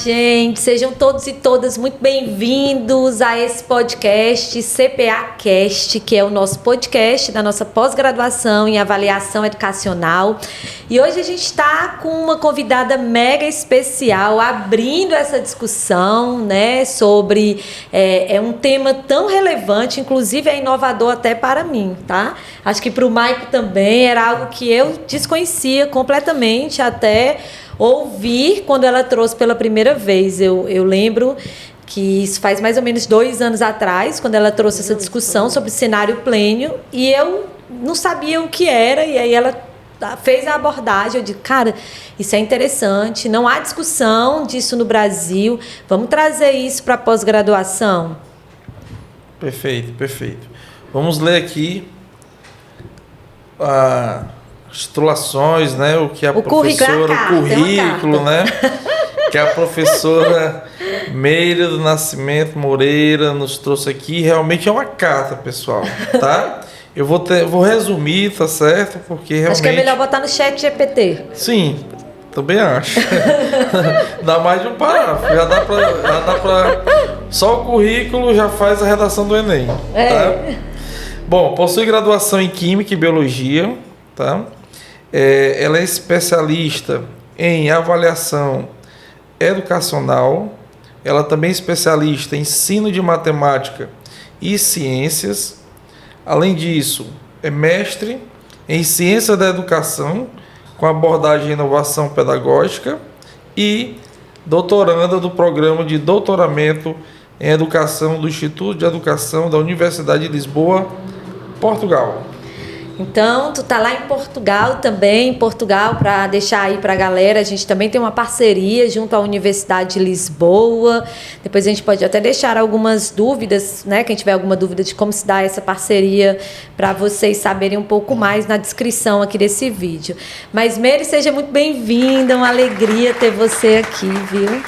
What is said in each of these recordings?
gente! Sejam todos e todas muito bem-vindos a esse podcast CPA Cast, que é o nosso podcast da nossa pós-graduação em avaliação educacional. E hoje a gente está com uma convidada mega especial, abrindo essa discussão, né, sobre um tema tão relevante, inclusive é inovador até para mim, tá? Acho que para o Maico também era algo que eu desconhecia completamente até ouvir quando ela trouxe pela primeira vez. Eu lembro que isso faz mais ou menos 2 anos atrás, quando ela trouxe essa discussão sobre cenário plênio, e eu não sabia o que era, e aí ela fez a abordagem. Eu disse, cara, isso é interessante, não há discussão disso no Brasil, vamos trazer isso para a pós-graduação. Perfeito, perfeito. Vamos ler aqui as titulações, né? O que a professora, o currículo, né? Que a professora Meire do Nascimento Moreira nos trouxe aqui. Realmente é uma carta, pessoal, tá? Eu vou resumir, tá certo? Porque realmente... Acho que é melhor botar no chat GPT. Sim, também acho. Dá mais de um parágrafo. Já dá pra... Só o currículo já faz a redação do Enem. Tá? Bom, possui graduação em Química e Biologia, tá? Ela é especialista em avaliação educacional. Ela também é especialista em ensino de matemática e ciências. Além disso, é mestre em ciência da educação, com abordagem em inovação pedagógica, e doutoranda do programa de doutoramento em educação do Instituto de Educação da Universidade de Lisboa, Portugal. Então, tu tá lá em Portugal também, para deixar aí para a galera, a gente também tem uma parceria junto à Universidade de Lisboa. Depois a gente pode até deixar algumas dúvidas, né? Quem tiver alguma dúvida de como se dá essa parceria, para vocês saberem um pouco mais na descrição aqui desse vídeo. Mas, Meire, seja muito bem-vinda, uma alegria ter você aqui, viu?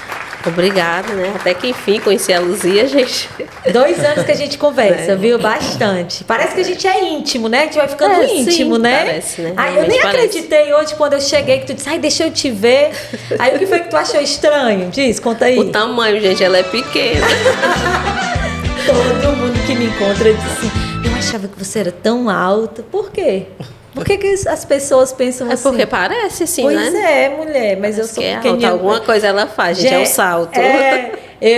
Obrigada, né? Até que enfim conheci a Luzia, gente. 2 anos que a gente conversa, viu? Bastante. Parece que a gente é íntimo, né? Que a gente vai ficando íntimo, sim, né? Parece, né? Eu nem acreditei hoje quando eu cheguei, que tu disse, deixa eu te ver. Aí o que foi que tu achou estranho? Diz, conta aí. O tamanho, gente, ela é pequena. Todo mundo que me encontra diz assim, eu achava que você era tão alta. Por quê? Por que as pessoas pensam assim? É porque parece, assim, pois né? Pois é, mulher, mas parece eu sou pequenininha. Alta, alguma coisa ela faz, gente, é o salto.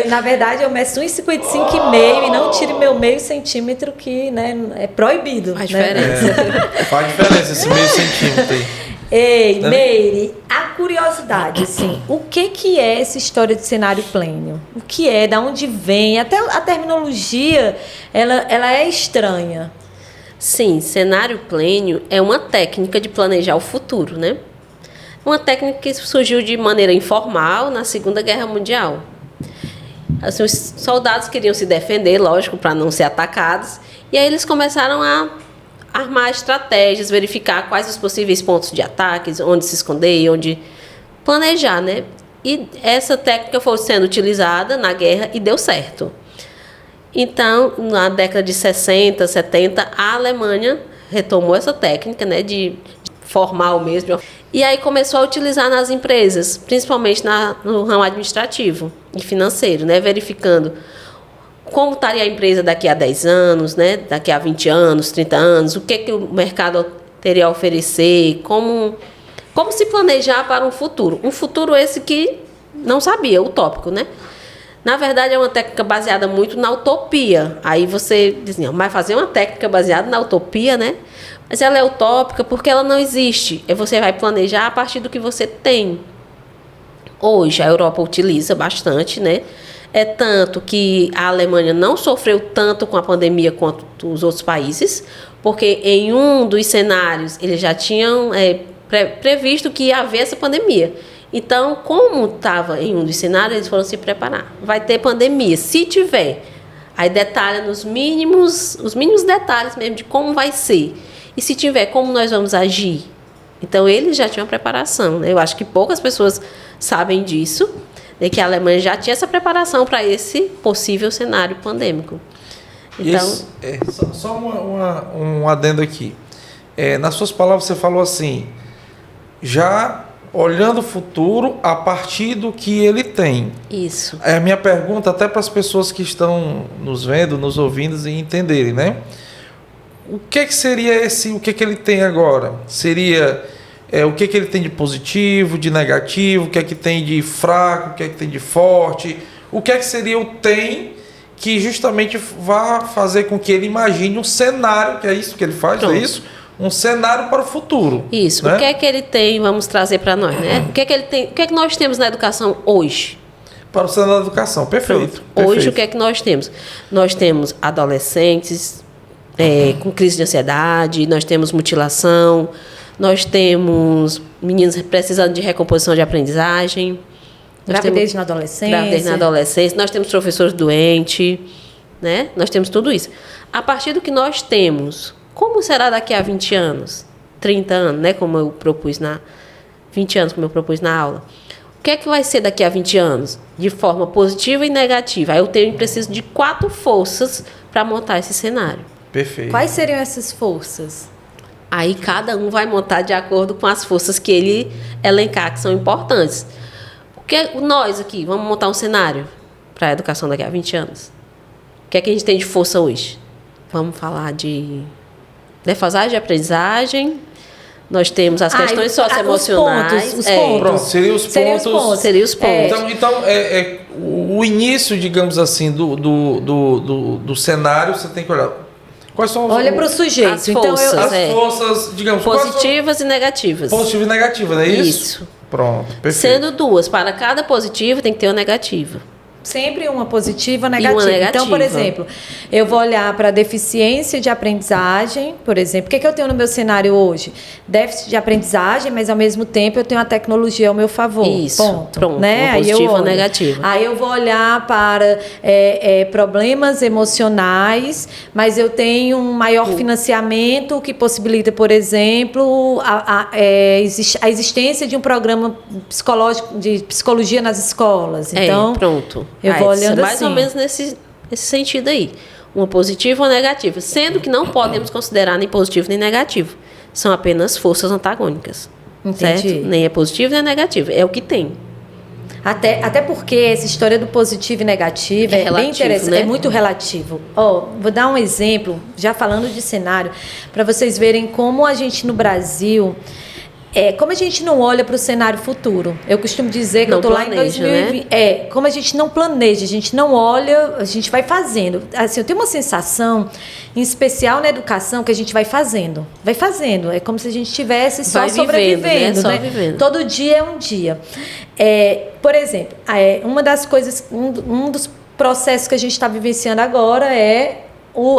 Na verdade, eu meço 1,55 e não tire meu meio centímetro, que, né, é proibido. Faz diferença. Faz diferença esse meio centímetro aí. Ei, Meire, a curiosidade, assim, o que é essa história de cenário plênio? O que é? Da onde vem? Até a terminologia, ela é estranha. Sim, cenário plênio é uma técnica de planejar o futuro, né? Uma técnica que surgiu de maneira informal na Segunda Guerra Mundial. Assim, os soldados queriam se defender, lógico, para não ser atacados, e aí eles começaram a armar estratégias, verificar quais os possíveis pontos de ataques, onde se esconder, onde planejar, né? E essa técnica foi sendo utilizada na guerra e deu certo. Então, na década de 60, 70, a Alemanha retomou essa técnica, né, de formal mesmo, e aí começou a utilizar nas empresas, principalmente no ramo administrativo e financeiro, né, verificando como estaria a empresa daqui a 10 anos, né, daqui a 20 anos, 30 anos, o que o mercado teria a oferecer, como se planejar para um futuro esse que não sabia, utópico, né? Na verdade, é uma técnica baseada muito na utopia. Aí você diz, não, vai fazer uma técnica baseada na utopia, né? Mas ela é utópica porque ela não existe. E você vai planejar a partir do que você tem. Hoje, a Europa utiliza bastante, né? É tanto que a Alemanha não sofreu tanto com a pandemia quanto os outros países, porque em um dos cenários eles já tinham previsto que ia haver essa pandemia. Então, como estava em um dos cenários, eles foram se preparar. Vai ter pandemia, se tiver. Aí detalha os mínimos detalhes mesmo de como vai ser. E se tiver, como nós vamos agir. Então, eles já tinham preparação, né? Eu acho que poucas pessoas sabem disso, né? Que a Alemanha já tinha essa preparação para esse possível cenário pandêmico. Então, só um adendo aqui. Nas suas palavras, você falou assim, já olhando o futuro a partir do que ele tem. Isso. É a minha pergunta até para as pessoas que estão nos vendo, nos ouvindo e entenderem, né? O que seria o que ele tem agora? Seria o que ele tem de positivo, de negativo, o que é que tem de fraco, o que é que tem de forte, o que é que seria o tem que justamente vá fazer com que ele imagine um cenário, que é isso que ele faz, Pronto. é isso? Um cenário para o futuro. Isso. Né? O que é que ele tem, vamos trazer para nós, né? O que é que ele tem, o que é que nós temos na educação hoje? Para o cenário da educação, perfeito. Pronto. Hoje perfeito. o que é que nós temos? Nós temos adolescentes com crise de ansiedade, nós temos mutilação, nós temos meninos precisando de recomposição de aprendizagem. Gravidez na adolescência. Gravidez na adolescência. Nós temos professores doentes, né? Nós temos tudo isso. A partir do que nós temos, como será daqui a 20 anos? 30 anos, né? Como eu propus 20 anos, como eu propus na aula. O que é que vai ser daqui a 20 anos? De forma positiva e negativa. Aí eu preciso de 4 forças para montar esse cenário. Perfeito. Quais seriam essas forças? Aí cada um vai montar de acordo com as forças que ele elencar, que são importantes. Porque nós aqui, vamos montar um cenário para a educação daqui a 20 anos. O que é que a gente tem de força hoje? Vamos falar de defasagem de aprendizagem. Nós temos as questões socioemocionais. Os pontos. Pronto, seriam os pontos. Seriam os pontos. Então o início, digamos assim, do cenário, você tem que olhar. Quais são Olha para o sujeito. As forças, as forças, digamos, positivas e negativas. Positivas e negativas, não é isso? Isso. Pronto, perfeito. Sendo 2, para cada positiva tem que ter uma negativa. Sempre uma positiva e E uma negativa. Então, por exemplo, eu vou olhar para a deficiência de aprendizagem, por exemplo. O que eu tenho no meu cenário hoje? Déficit de aprendizagem, mas ao mesmo tempo eu tenho a tecnologia ao meu favor. Isso, pronto, né? uma Aí positiva eu ou olho. negativa. Aí eu vou olhar para problemas emocionais, mas eu tenho um maior financiamento que possibilita, por exemplo, a existência de um programa psicológico de psicologia nas escolas. Então, pronto. Eu vou olhando mais assim. ou menos nesse sentido aí. Uma positiva ou negativa. Sendo que não podemos considerar nem positivo nem negativo. São apenas forças antagônicas. Entendi. Certo? Nem é positivo nem é negativo. É o que tem. Até porque essa história do positivo e negativo é bem relativo, interessante, né? é muito relativo. Vou dar um exemplo, já falando de cenário, para vocês verem como a gente no Brasil... como a gente não olha para o cenário futuro. Eu costumo dizer que Não eu estou lá em planeja, 2020. Como a gente não planeja, a gente não olha, a gente vai fazendo. Assim, eu tenho uma sensação, em especial na educação, que a gente vai fazendo. Vai fazendo. É como se a gente estivesse só Vai sobrevivendo. vivendo, né? Só Né? vivendo. Todo dia é um dia. Por exemplo, uma das coisas, um dos processos que a gente está vivenciando agora é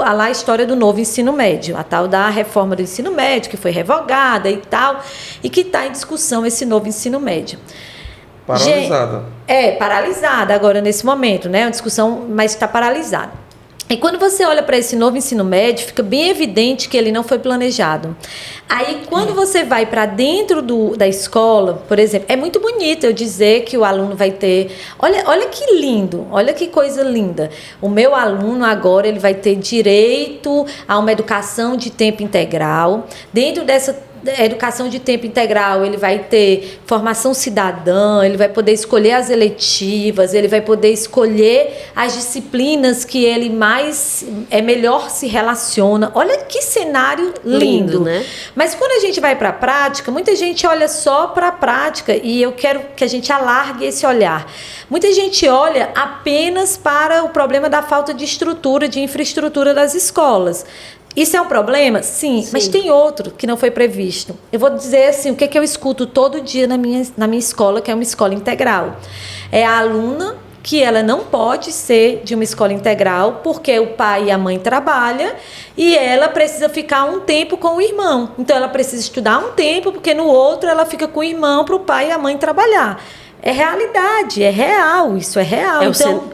a história do novo ensino médio, a tal da reforma do ensino médio, que foi revogada e tal, e que está em discussão esse novo ensino médio. Paralisada. Paralisada agora nesse momento, né? Uma discussão, mas está paralisada. E quando você olha para esse novo ensino médio, fica bem evidente que ele não foi planejado. Aí, quando você vai para dentro da escola, por exemplo, é muito bonito eu dizer que o aluno vai ter... Olha que lindo, olha que coisa linda. O meu aluno agora ele vai ter direito a uma educação de tempo integral. Dentro dessa educação de tempo integral, ele vai ter formação cidadã, ele vai poder escolher as eletivas, ele vai poder escolher as disciplinas que ele melhor se relaciona. Olha que cenário lindo, né? Mas quando a gente vai para a prática, muita gente olha só para a prática e eu quero que a gente alargue esse olhar. Muita gente olha apenas para o problema da falta de estrutura, de infraestrutura das escolas. Isso é um problema? Sim, mas tem outro que não foi previsto. Eu vou dizer assim, o que eu escuto todo dia na minha escola, que é uma escola integral. É a aluna que ela não pode ser de uma escola integral porque o pai e a mãe trabalham e ela precisa ficar um tempo com o irmão. Então, ela precisa estudar um tempo porque no outro ela fica com o irmão para o pai e a mãe trabalhar. É realidade, é real, isso é real.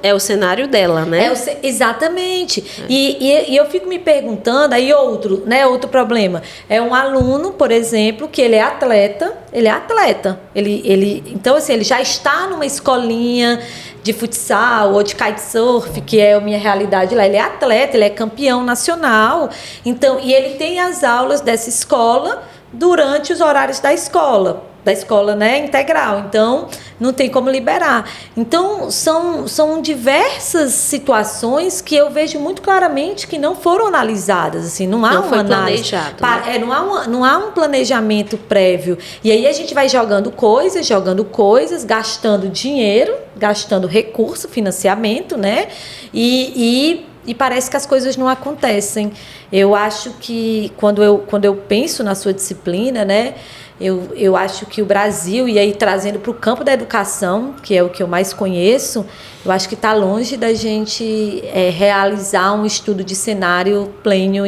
É o cenário dela, né? Exatamente. E eu fico me perguntando, aí outro problema, é um aluno, por exemplo, que ele é atleta, então assim, ele já está numa escolinha de futsal ou de kitesurf, que é a minha realidade lá, ele é atleta, ele é campeão nacional, então, e ele tem as aulas dessa escola durante os horários da escola. escola, né, integral. Então, não tem como liberar. Então, são diversas situações que eu vejo muito claramente que não foram analisadas. Assim, não há Não uma foi análise. planejado, Não há um planejamento prévio. E aí a gente vai jogando coisas, gastando dinheiro, gastando recurso, financiamento, né? E parece que as coisas não acontecem. Eu acho que quando eu penso na sua disciplina, né? Eu acho que o Brasil, e aí trazendo para o campo da educação, que é o que eu mais conheço, eu acho que está longe da gente realizar um estudo de cenário pleno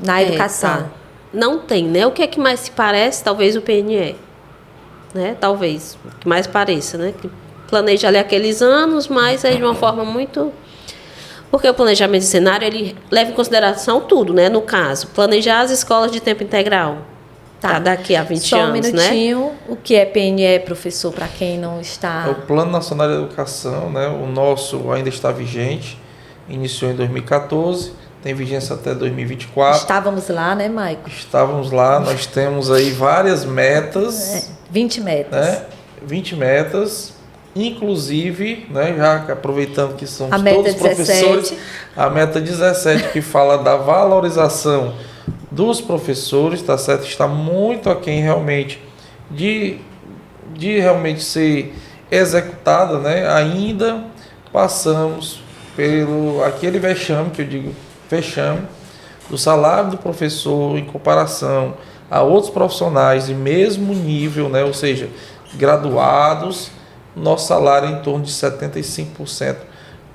na educação. Tá. Não tem, né? O que é que mais se parece? Talvez o PNE. Né? Talvez, o que mais pareça, né? Que planeja ali aqueles anos, mas é de uma forma muito... Porque o planejamento de cenário, ele leva em consideração tudo, né? No caso, planejar as escolas de tempo integral. Tá, daqui a 20 anos, né? Só um minutinho. O que é PNE, professor, para quem não está... É o Plano Nacional de Educação, né? O nosso ainda está vigente, iniciou em 2014, tem vigência até 2024. Estávamos lá, né, Maico? Estávamos lá, nós temos aí várias metas. 20 metas. Né? 20 metas, inclusive, né, já aproveitando que somos a meta todos 17. professores, a meta 17, que fala da valorização dos professores, tá certo? Está muito aquém realmente de realmente ser executada, né? Ainda passamos pelo aquele vexame, que eu digo vexame, do salário do professor em comparação a outros profissionais de mesmo nível, né? Ou seja, graduados, nosso salário é em torno de 75%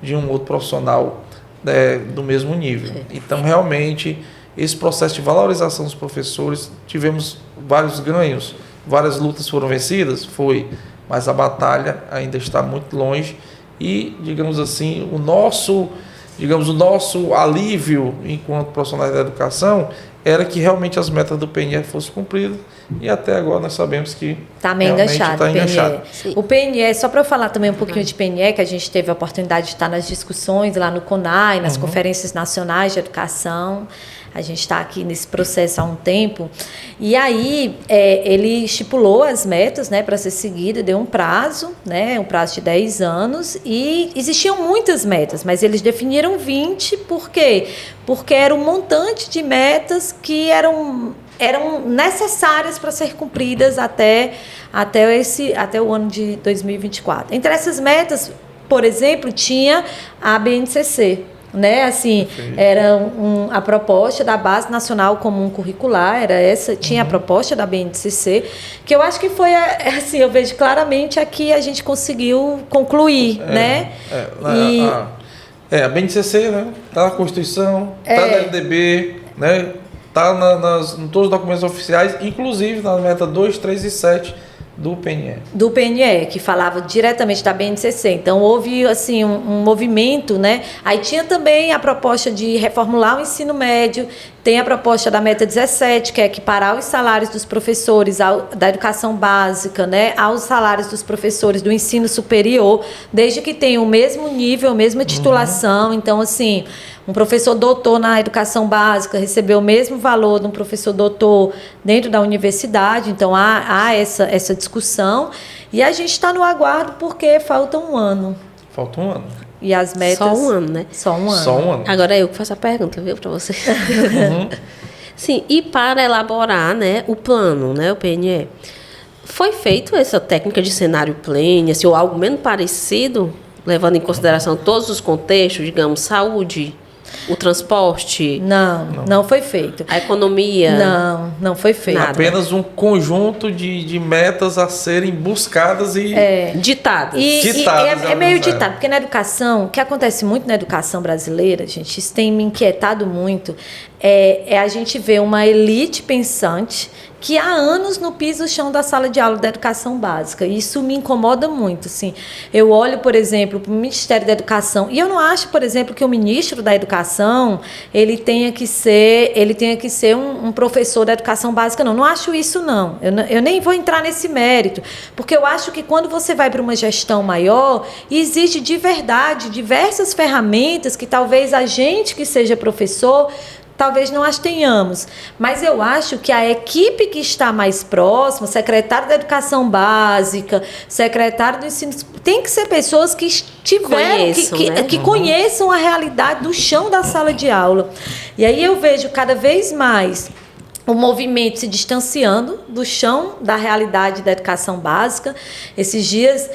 de um outro profissional, né, do mesmo nível. Então, realmente, esse processo de valorização dos professores, tivemos vários ganhos, várias lutas foram vencidas, mas a batalha ainda está muito longe e, digamos assim, o nosso alívio enquanto profissionais da educação era que realmente as metas do PNE fossem cumpridas e até agora nós sabemos que está meio enganchado, enganchado. O PNE, só para eu falar também um pouquinho de PNE, que a gente teve a oportunidade de estar nas discussões lá no CONAI, nas conferências nacionais de educação. A gente está aqui nesse processo há um tempo. E aí, ele estipulou as metas, né, para ser seguida, deu um prazo, né, um prazo de 10 anos. E existiam muitas metas, mas eles definiram 20. Por quê? Porque era um montante de metas que eram necessárias para ser cumpridas até o ano de 2024. Entre essas metas, por exemplo, tinha a BNCC. Né, assim, era a proposta da Base Nacional Comum Curricular, era essa, tinha a proposta da BNCC, que eu acho que foi, assim, eu vejo claramente aqui a gente conseguiu concluir, né? A BNCC, né, tá na Constituição, tá na LDB, né, tá em todos os documentos oficiais, inclusive na meta 2, 3 e 7 do PNE. Do PNE, que falava diretamente da BNCC. Então, houve assim, um movimento, né? Aí tinha também a proposta de reformular o ensino médio, tem a proposta da meta 17, que é equiparar os salários dos professores da educação básica, né, aos salários dos professores do ensino superior, desde que tenham o mesmo nível, a mesma titulação. Então, assim, um professor doutor na educação básica recebeu o mesmo valor de um professor doutor dentro da universidade. Então, há essa discussão. E a gente está no aguardo porque falta um ano. Falta um ano. E as metas... Só um ano, né? Só um ano. Só um ano. Agora eu que faço a pergunta, viu, para você. Sim, e para elaborar, né, o plano, né, o PNE, foi feito essa técnica de cenário pleno, assim, ou algo menos parecido, levando em consideração todos os contextos, digamos, saúde, o transporte? Não foi feito. A economia? Não foi feito. Nada. Apenas um conjunto de metas a serem buscadas e ditadas. ditadas. É meio ditado, porque na educação, o que acontece muito na educação brasileira, gente, isso tem me inquietado muito, é a gente ver uma elite pensante que há anos não pisa o chão da sala de aula da educação básica. Isso me incomoda muito, assim. Eu olho, por exemplo, para o Ministério da Educação, e eu não acho, por exemplo, que o ministro da Educação ele tenha que ser um professor da educação básica, não. Não acho isso, não. Eu nem vou entrar nesse mérito, porque eu acho que quando você vai para uma gestão maior, existe de verdade diversas ferramentas que talvez a gente que seja professor talvez não as tenhamos, mas eu acho que a equipe que está mais próxima, secretário da Educação Básica, secretário do Ensino, tem que ser pessoas que conheçam a realidade do chão da sala de aula. E aí eu vejo cada vez mais o movimento se distanciando do chão da realidade da educação básica. Esses dias,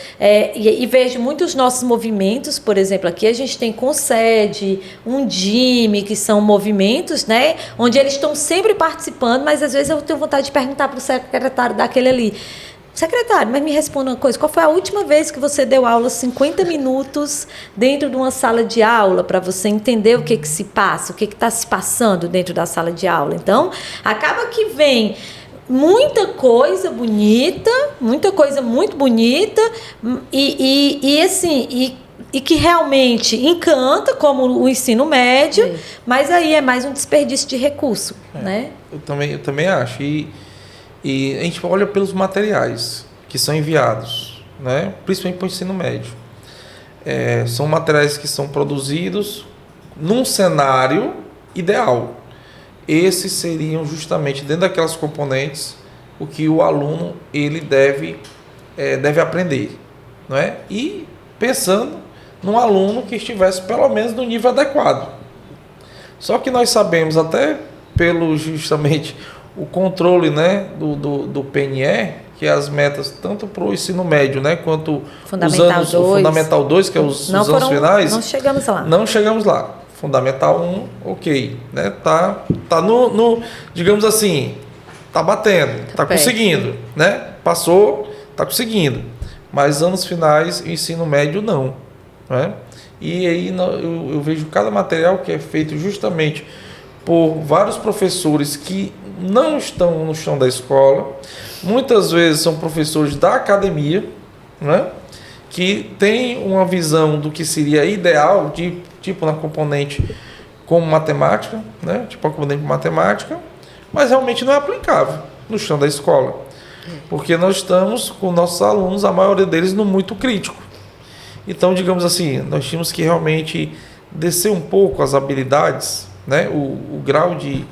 e vejo muitos nossos movimentos, por exemplo, aqui a gente tem Concede, Undime, que são movimentos, né, onde eles estão sempre participando, mas às vezes eu tenho vontade de perguntar para o secretário daquele ali: secretário, mas me responda uma coisa, qual foi a última vez que você deu aula 50 minutos dentro de uma sala de aula para você entender o que se passa, o que está se passando dentro da sala de aula? Então, acaba que vem muita coisa bonita, muita coisa muito bonita e que realmente encanta, como o ensino médio, mas aí é mais um desperdício de recurso, né? Eu também acho. E a gente olha pelos materiais que são enviados, né? Principalmente para o ensino médio. São materiais que são produzidos num cenário ideal. Esses seriam justamente, dentro daquelas componentes, o que o aluno ele deve aprender, não é? E pensando num aluno que estivesse pelo menos no nível adequado. Só que nós sabemos, até pelo justamente o controle, né, do PNE, que é as metas tanto para o ensino médio, né, quanto o Fundamental 2, que é os anos finais. Não chegamos lá. Não chegamos lá. Fundamental 1, ok. Né, tá no digamos assim, tá batendo, tá conseguindo. Né, passou, tá conseguindo. Mas anos finais, ensino médio não. Né? E aí eu vejo cada material que é feito justamente por vários professores que não estão no chão da escola, muitas vezes são professores da academia, né, que têm uma visão do que seria ideal, tipo na componente como matemática, né, tipo a componente de matemática, mas realmente não é aplicável no chão da escola, porque nós estamos com nossos alunos, a maioria deles, no muito crítico. Então, digamos assim, nós tínhamos que realmente descer um pouco as habilidades, né, o grau de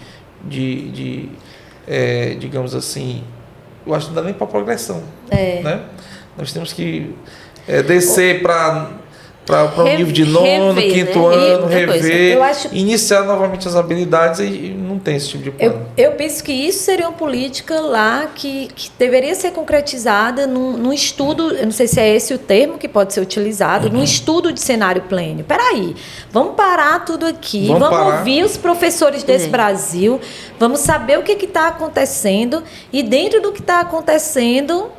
digamos assim, eu acho que não dá nem para progressão. Né? Nós temos que descer para um nível de nono, quinto ano, rever, iniciar novamente as habilidades, e não tem esse tipo de plano. Eu penso que isso seria uma política lá que deveria ser concretizada num estudo, eu não sei se é esse o termo que pode ser utilizado, num estudo de cenário pleno. Peraí, vamos parar tudo aqui, vamos ouvir os professores desse Brasil, vamos saber o que está acontecendo, e dentro do que está acontecendo,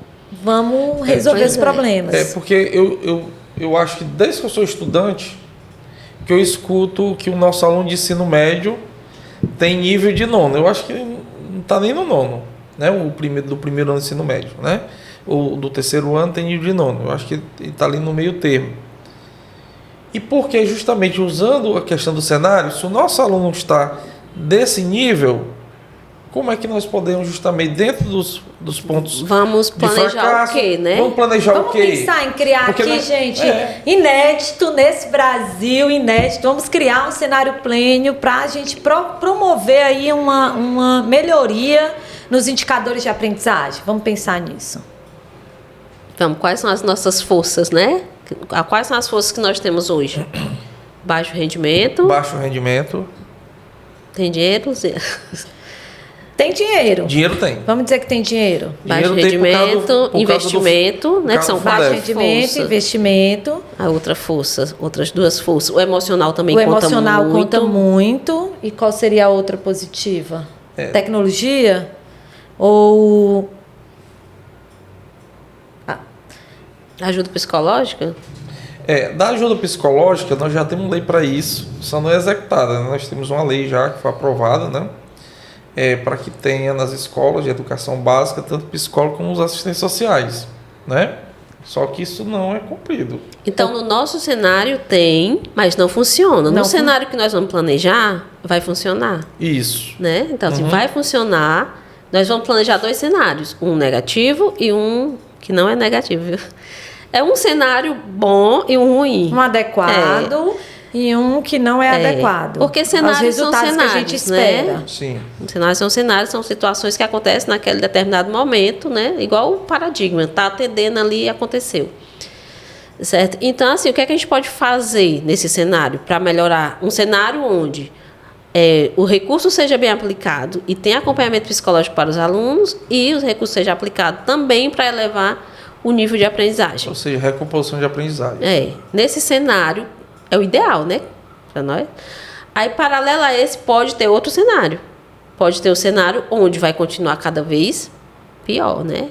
vamos resolver os problemas. Porque eu acho que desde que eu sou estudante, que eu escuto que o nosso aluno de ensino médio tem nível de nono. Eu acho que não está nem no nono, né? Do primeiro ano de ensino médio, né? Ou do terceiro ano tem nível de nono. Eu acho que ele está ali no meio termo. E porque justamente usando a questão do cenário, se o nosso aluno está desse nível, como é que nós podemos justamente, dentro dos pontos vamos planejar de fracasso, o quê, né? Vamos planejar o quê? Vamos pensar em criar gente, inédito nesse Brasil, inédito. Vamos criar um cenário pleno para a gente promover aí uma melhoria nos indicadores de aprendizagem. Vamos pensar nisso. Então, quais são as nossas forças, né? Quais são as forças que nós temos hoje? Baixo rendimento. Baixo rendimento. Tem dinheiro? Tem dinheiro. Dinheiro tem. Vamos dizer que tem dinheiro. Baixo rendimento, investimento, né? Que são baixo rendimento, investimento. A outra força, outras duas forças. O emocional também conta muito. O emocional conta muito. E qual seria a outra positiva? Tecnologia? Ou ajuda psicológica? Da ajuda psicológica, nós já temos lei para isso, só não é executada, né? Nós temos uma lei já que foi aprovada, né? Para que tenha nas escolas de educação básica tanto psicólogo como os assistentes sociais, né? Só que isso não é cumprido. Então, no nosso cenário tem, mas não funciona. No cenário que nós vamos planejar, vai funcionar. Isso. Né? Então, se vai funcionar, nós vamos planejar 2 cenários. Um negativo e um que não é negativo. É um cenário bom e um ruim. Um adequado e um que não é adequado. Porque cenários são cenários, que a gente espera. né? Sim. Cenários são cenários, são situações que acontecem naquele determinado momento, né? Igual o paradigma, está atendendo ali e aconteceu. Certo? Então, assim, o que é que a gente pode fazer nesse cenário para melhorar? Um cenário onde o recurso seja bem aplicado e tenha acompanhamento psicológico para os alunos e os recursos sejam aplicados também para elevar o nível de aprendizagem. Ou seja, recomposição de aprendizagem. Nesse cenário, é o ideal, né? Para nós. Aí, paralelo a esse, pode ter outro cenário. Pode ter o cenário onde vai continuar cada vez pior, né?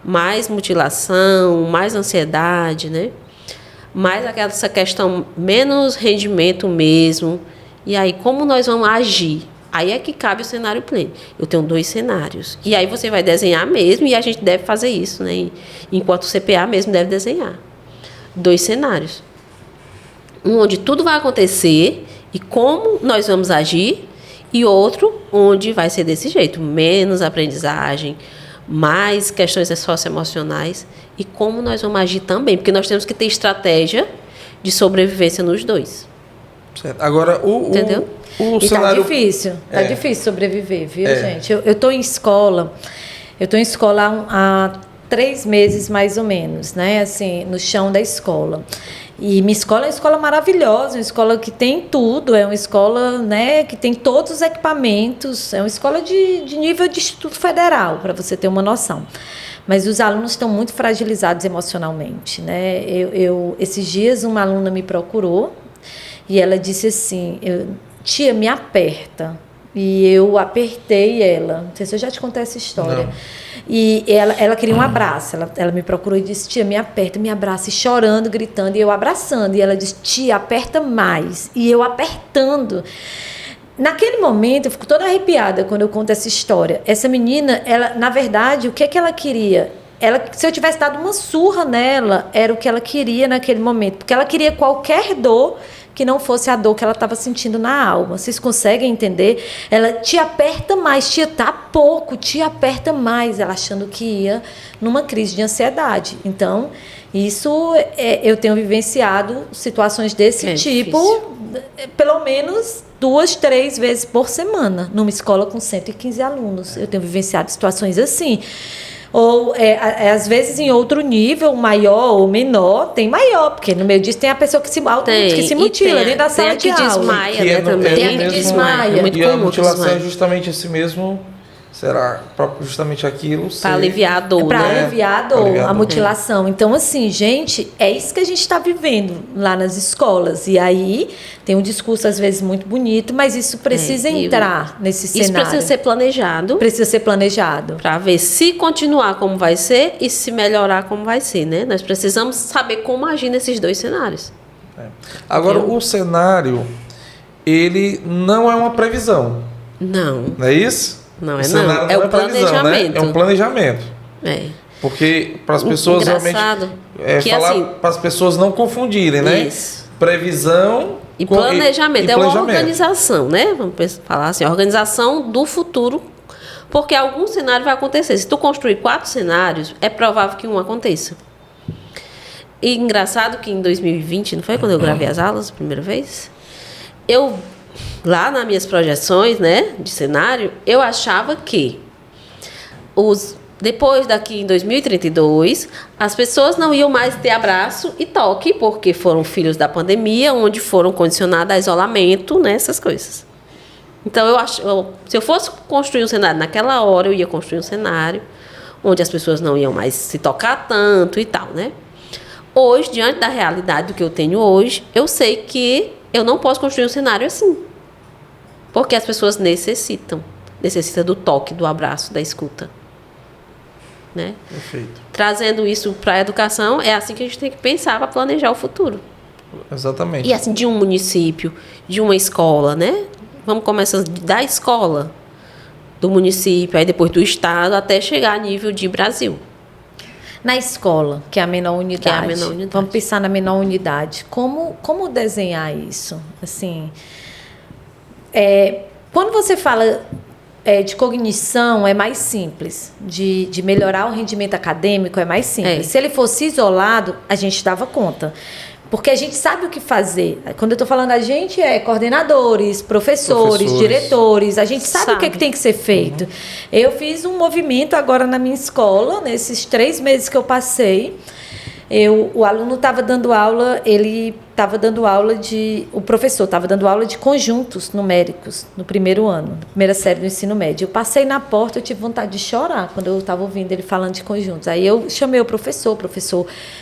Mais mutilação, mais ansiedade, né? Mais essa questão, menos rendimento mesmo. E aí, como nós vamos agir? Aí é que cabe o cenário pleno. Eu tenho 2 cenários. E aí você vai desenhar mesmo, e a gente deve fazer isso, né? Enquanto o CPA mesmo deve desenhar. 2 cenários. Um onde tudo vai acontecer e como nós vamos agir, e outro onde vai ser desse jeito, menos aprendizagem, mais questões socioemocionais e como nós vamos agir também, porque nós temos que ter estratégia de sobrevivência nos 2. Certo. Agora, Entendeu? O E cenário... tá difícil sobreviver, viu, gente? Eu estou em escola, há 3 meses, mais ou menos, né? Assim, no chão da escola. E minha escola é uma escola maravilhosa, uma escola que tem tudo, é uma escola, né, que tem todos os equipamentos, é uma escola de nível de Instituto Federal, para você ter uma noção. Mas os alunos estão muito fragilizados emocionalmente, né? Esses dias uma aluna me procurou e ela disse assim, tia, me aperta. E eu apertei ela. Não sei se eu já te contei essa história. Não. E ela queria um abraço. Ela me procurou e disse, tia, me aperta, me abraça. E chorando, gritando, e eu abraçando. E ela disse, tia, aperta mais. E eu apertando. Naquele momento, eu fico toda arrepiada quando eu conto essa história. Essa menina, ela, na verdade, o que ela queria? Se eu tivesse dado uma surra nela, era o que ela queria naquele momento. Porque ela queria qualquer dor que não fosse a dor que ela estava sentindo na alma. Vocês conseguem entender? Ela te aperta mais, tia, tá pouco, te aperta mais. Ela achando que ia numa crise de ansiedade. Então, isso, eu tenho vivenciado situações desse tipo, difícil. Pelo menos 2, 3 vezes por semana, numa escola com 115 alunos. Eu tenho vivenciado situações assim. Ou, às vezes, em outro nível, maior ou menor, tem maior, porque no meio disso tem a pessoa que se mutila dentro da sala de aula. Desmaia, né, também. Tem a que desmaia. É muito e a comum mutilação é justamente esse mesmo, será justamente aquilo? Para aliviar a dor, para né? aliviar a dor, a mutilação. Então, assim, gente, é isso que a gente está vivendo lá nas escolas. E aí tem um discurso, às vezes, muito bonito, mas isso precisa entrar nesse cenário. Isso precisa ser planejado. Precisa ser planejado. Para ver se continuar como vai ser e se melhorar como vai ser, né? Nós precisamos saber como agir nesses 2 cenários. Agora, o cenário, ele não é uma previsão. Não. Não é isso? Não o é não. É o planejamento. Né? É um planejamento. Porque para as pessoas realmente falar assim, para as pessoas não confundirem, né? Isso. Previsão e planejamento. É uma organização, né? Vamos falar assim, organização do futuro. Porque algum cenário vai acontecer. Se tu construir 4 cenários, é provável que um aconteça. E engraçado que em 2020, não foi quando eu gravei as aulas a primeira vez? Lá nas minhas projeções, né, de cenário, eu achava que depois daqui em 2032, as pessoas não iam mais ter abraço e toque, porque foram filhos da pandemia, onde foram condicionados a isolamento, né, essas coisas. Então, se eu fosse construir um cenário naquela hora, eu ia construir um cenário onde as pessoas não iam mais se tocar tanto e tal, né? Hoje, diante da realidade do que eu tenho hoje, eu sei que eu não posso construir um cenário assim. Porque as pessoas necessitam do toque, do abraço, da escuta. Né? Perfeito. Trazendo isso para a educação, é assim que a gente tem que pensar para planejar o futuro. Exatamente. E assim, de um município, de uma escola, né? Vamos começar da escola, do município, aí depois do estado, até chegar a nível de Brasil. Na escola, que é a menor unidade. Vamos pensar na menor unidade. Como desenhar isso? Assim, quando você fala de cognição, é mais simples. De melhorar o rendimento acadêmico, é mais simples. Se ele fosse isolado, a gente dava conta. Porque a gente sabe o que fazer. Quando eu estou falando a gente, é coordenadores, professores, diretores. A gente sabe o que tem que ser feito. Eu fiz um movimento agora na minha escola, nesses 3 meses que eu passei. O aluno estava dando aula, o professor estava dando aula de conjuntos numéricos no primeiro ano, na primeira série do ensino médio. Eu passei na porta, eu tive vontade de chorar quando eu estava ouvindo ele falando de conjuntos. Aí eu chamei o professor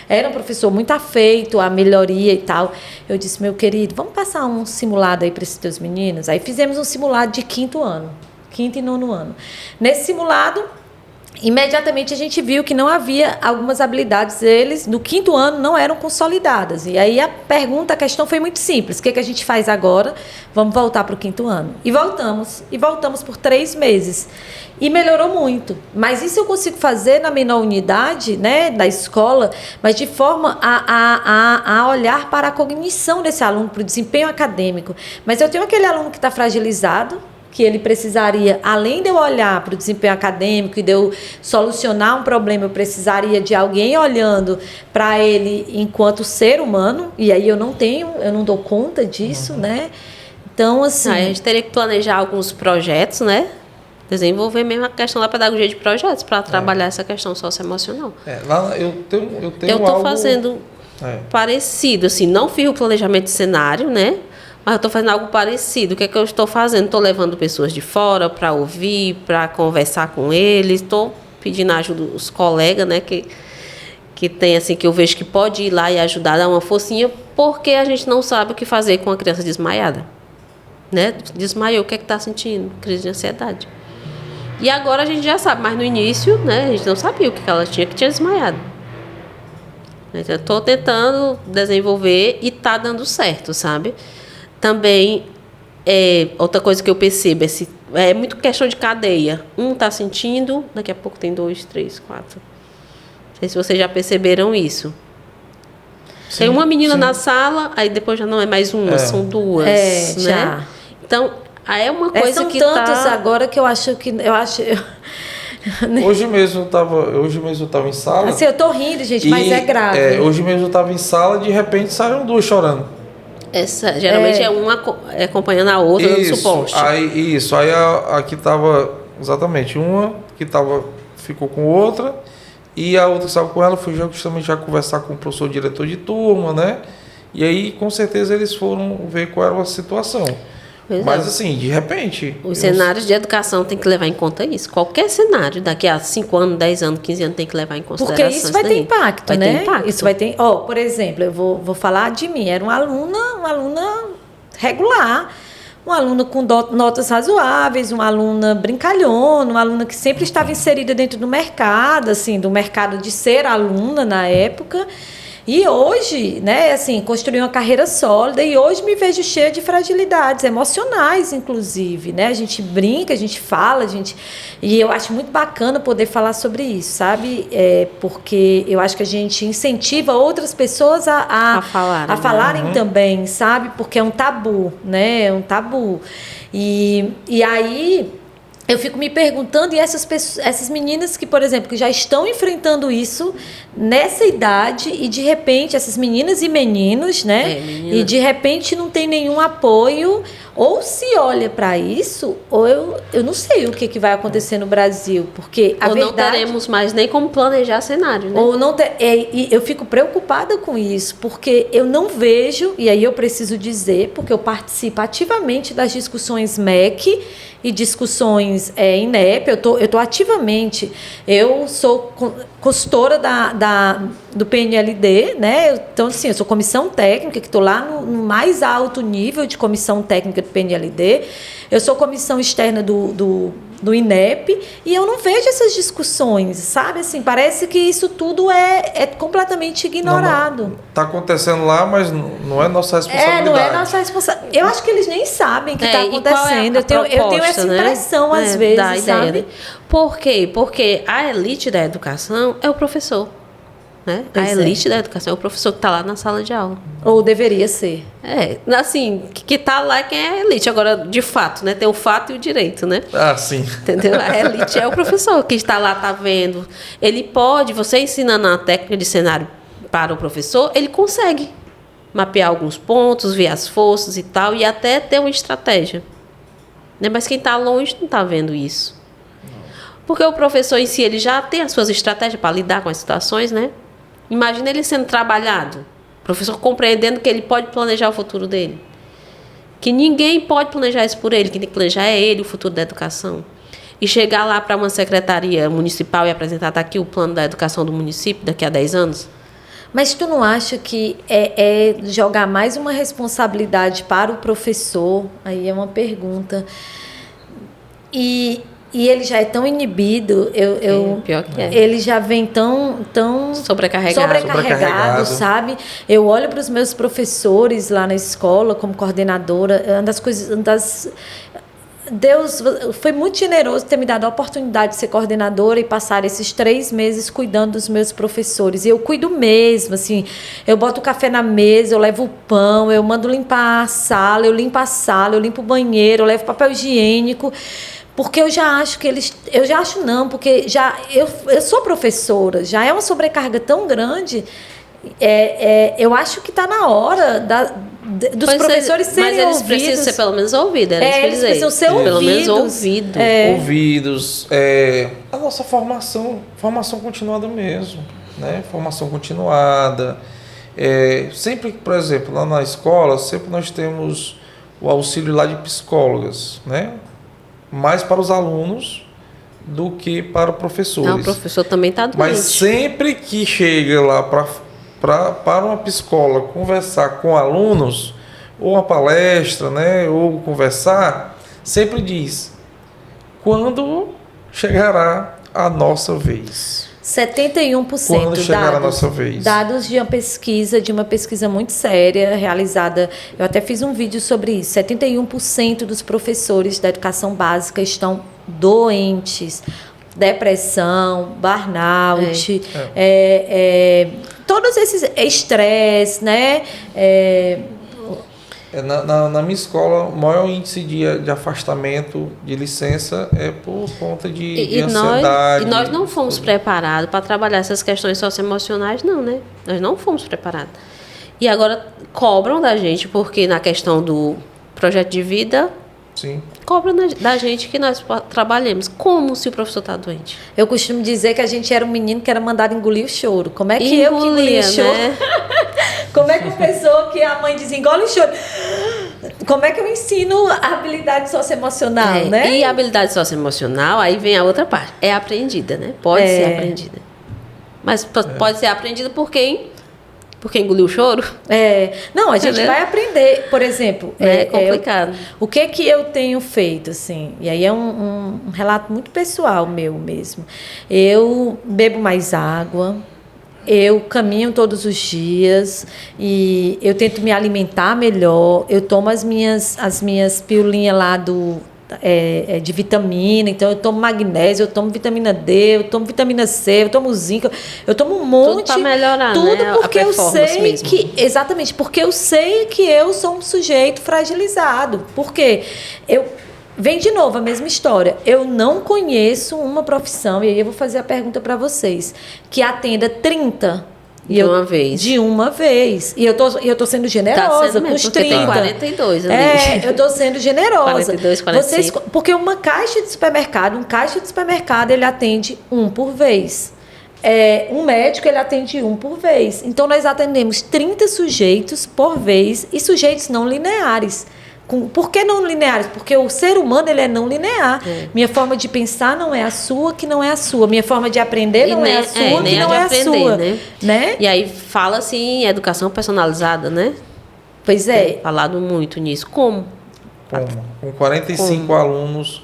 era um professor muito afeito à melhoria e tal. Eu disse, meu querido, vamos passar um simulado aí para esses teus meninos? Aí fizemos um simulado de 5º ano, 5º e 9º ano. Nesse simulado, imediatamente a gente viu que não havia algumas habilidades deles, no 5º ano, não eram consolidadas. E aí a questão foi muito simples. O que a gente faz agora? Vamos voltar para o 5º ano. E voltamos por 3 meses. E melhorou muito. Mas isso eu consigo fazer na menor unidade, né, da escola, mas de forma a olhar para a cognição desse aluno, para o desempenho acadêmico. Mas eu tenho aquele aluno que está fragilizado, que ele precisaria, além de eu olhar para o desempenho acadêmico e de eu solucionar um problema, eu precisaria de alguém olhando para ele enquanto ser humano, e aí eu não dou conta disso, né? Então, assim... A gente teria que planejar alguns projetos, né? Desenvolver mesmo a questão da pedagogia de projetos para trabalhar essa questão socioemocional. Lá eu tenho eu estou fazendo parecido, assim, não fiz o planejamento de cenário, né? Mas eu estou fazendo algo parecido. O que é que eu estou fazendo? Estou levando pessoas de fora para ouvir, para conversar com eles. Estou pedindo ajuda dos colegas, né? Que tem, assim, que eu vejo que pode ir lá e ajudar, dar uma forcinha, porque a gente não sabe o que fazer com a criança desmaiada. Né? Desmaiou, o que é que está sentindo? Crise de ansiedade. E agora a gente já sabe, mas no início, né, a gente não sabia o que ela tinha, que tinha desmaiado. Então, eu estou tentando desenvolver e está dando certo, sabe? Também, outra coisa que eu percebo é muito questão de cadeia. Um está sentindo, daqui a pouco tem 2, 3, 4. Não sei se vocês já perceberam isso. Sim, tem uma menina na sala, aí depois já não é mais uma, são 2. Né? Já. Então, é uma coisa são que tantos agora que eu acho que... Hoje mesmo eu estava em sala... Assim, eu estou rindo, gente, mas é grave. Hoje mesmo eu estava em sala e de repente saíram 2 chorando. Essa, geralmente é uma acompanhando a outra, dando suporte. Aí aqui estava exatamente uma que ficou com outra e a outra que estava com ela foi justamente já conversar com o professor diretor de turma, né? E aí com certeza eles foram ver qual era a situação. Mas assim, de repente... Os cenários de educação tem que levar em conta isso. Qualquer cenário, daqui a 5 anos, 10 anos, 15 anos, tem que levar em consideração. Porque isso vai ter impacto, né? Isso vai ter... por exemplo, eu vou falar de mim. Era uma aluna regular, uma aluna com notas razoáveis, uma aluna brincalhona, uma aluna que sempre estava inserida dentro do mercado, assim, do mercado de ser aluna na época. E hoje, né, assim, construí uma carreira sólida e hoje me vejo cheia de fragilidades emocionais, inclusive, né? A gente brinca, a gente fala, e eu acho muito bacana poder falar sobre isso, sabe? Porque eu acho que a gente incentiva outras pessoas a falarem também, sabe? Porque é um tabu, né? É um tabu. E aí... eu fico me perguntando, e essas meninas que, por exemplo, que já estão enfrentando isso nessa idade e, de repente, essas meninas e meninos, né? E, de repente, não tem nenhum apoio, ou se olha para isso, ou eu não sei o que vai acontecer no Brasil, porque a verdade... não teremos mais nem como planejar cenário, né? Ou não e eu fico preocupada com isso, porque eu não vejo, e aí eu preciso dizer, porque eu participo ativamente das discussões MEC e discussões INEP, eu tô ativamente, eu sou consultora do PNLD, né? Então, assim, eu sou comissão técnica, que estou lá no mais alto nível de comissão técnica do PNLD, eu sou comissão externa do INEP, e eu não vejo essas discussões, sabe? Assim, parece que isso tudo é completamente ignorado. Está acontecendo lá, mas não é nossa responsabilidade. Não é nossa responsabilidade. Eu acho que eles nem sabem o que está acontecendo. Eu tenho essa impressão, às vezes, da ideia, sabe? Né? Por quê? Porque a elite da educação é o professor. Né? A elite da educação é o professor que está lá na sala de aula. Ou deveria ser. Assim, que está lá quem é a elite. Agora, de fato, né? Tem o fato e o direito, né? Ah, sim. Entendeu? A elite é o professor que está lá, está vendo. Ele pode, você ensinando a técnica de cenário para o professor, ele consegue. mapear alguns pontos, ver as forças e tal, e até ter uma estratégia. Né? Mas quem está longe não está vendo isso. Porque o professor em si, ele já tem as suas estratégias para lidar com as situações, né? Imagina ele sendo trabalhado, o professor compreendendo que ele pode planejar o futuro dele. Que ninguém pode planejar isso por ele, quem tem que planejar é ele, o futuro da educação. E chegar lá para uma secretaria municipal e apresentar, tá aqui o plano da educação do município daqui a 10 anos. Mas tu não acha que é jogar mais uma responsabilidade para o professor? Aí é uma pergunta. E ele já é tão inibido, Pior que é. Ele já vem tão sobrecarregado, sabe? Eu olho para os meus professores lá na escola, como coordenadora, Deus foi muito generoso ter me dado a oportunidade de ser coordenadora e passar esses 3 meses cuidando dos meus professores. E eu cuido mesmo, assim, eu boto o café na mesa, eu levo o pão, eu mando limpar a sala, eu limpo o banheiro, eu levo papel higiênico. Porque eu já acho que porque eu sou professora, já é uma sobrecarga tão grande, eu acho que está na hora dos professores serem ouvidos. Mas eles precisam ser pelo menos ouvidos, eles precisam ser ouvidos. Pelo menos ouvidos. Ouvidos. A nossa formação continuada mesmo, né? Formação continuada. Sempre, por exemplo, lá na escola, sempre nós temos o auxílio lá de psicólogas, né? Mais para os alunos do que para os professores. Não, o professor também está doente. Mas sempre que chega lá para uma psicóloga conversar com alunos, ou uma palestra, né, ou conversar, sempre diz: quando chegará a nossa vez? 71% Quando chegar a nossa vez? Dados de uma pesquisa muito séria, realizada, eu até fiz um vídeo sobre isso, 71% dos professores da educação básica estão doentes. Depressão, burnout, todos esses estresse, né? Na minha escola, o maior índice de afastamento de licença é por conta de ansiedade. E nós não fomos preparados para trabalhar essas questões socioemocionais, não, né? Nós não fomos preparados. E agora cobram da gente, porque na questão do projeto de vida, sim, cobram da gente que nós trabalhemos. Como se o professor está doente? Eu costumo dizer que a gente era um menino que era mandado engolir o choro. Como é que eu que engoli o choro? Né? Como é que uma pessoa que a mãe diz engole o choro? Como é que eu ensino a habilidade socioemocional, né? E a habilidade socioemocional, aí vem a outra parte. É aprendida, né? Pode ser aprendida. Mas pode ser aprendida por quem? Porque engoliu o choro? Não, a gente vai aprender. Por exemplo, é complicado. O que eu tenho feito, assim, e aí é um relato muito pessoal meu mesmo. Eu bebo mais água, eu caminho todos os dias e eu tento me alimentar melhor. Eu tomo as minhas pilulinhas lá de vitamina, então eu tomo magnésio, eu tomo vitamina D, eu tomo vitamina C, eu tomo zinco, eu tomo um monte. Tudo para melhorar, tudo, né? Porque eu sei mesmo. Exatamente, porque eu sei que eu sou um sujeito fragilizado. Porque vem de novo a mesma história. Eu não conheço uma profissão, e aí eu vou fazer a pergunta para vocês, que atenda 30 de uma vez. E eu tô sendo generosa com os 30. Tem 42 ali. Eu tô sendo generosa. 42, 45. Porque um caixa de supermercado, ele atende um por vez. Um médico, ele atende um por vez. Então, nós atendemos 30 sujeitos por vez e sujeitos não lineares. Por que não lineares? Porque o ser humano, ele é não linear. Minha forma de pensar não é a sua, que não é a sua. Minha forma de aprender não é a sua, que não é a sua. Né? E aí fala assim, educação personalizada, né? Pois é. Tem falado muito nisso. Como? Com 45 alunos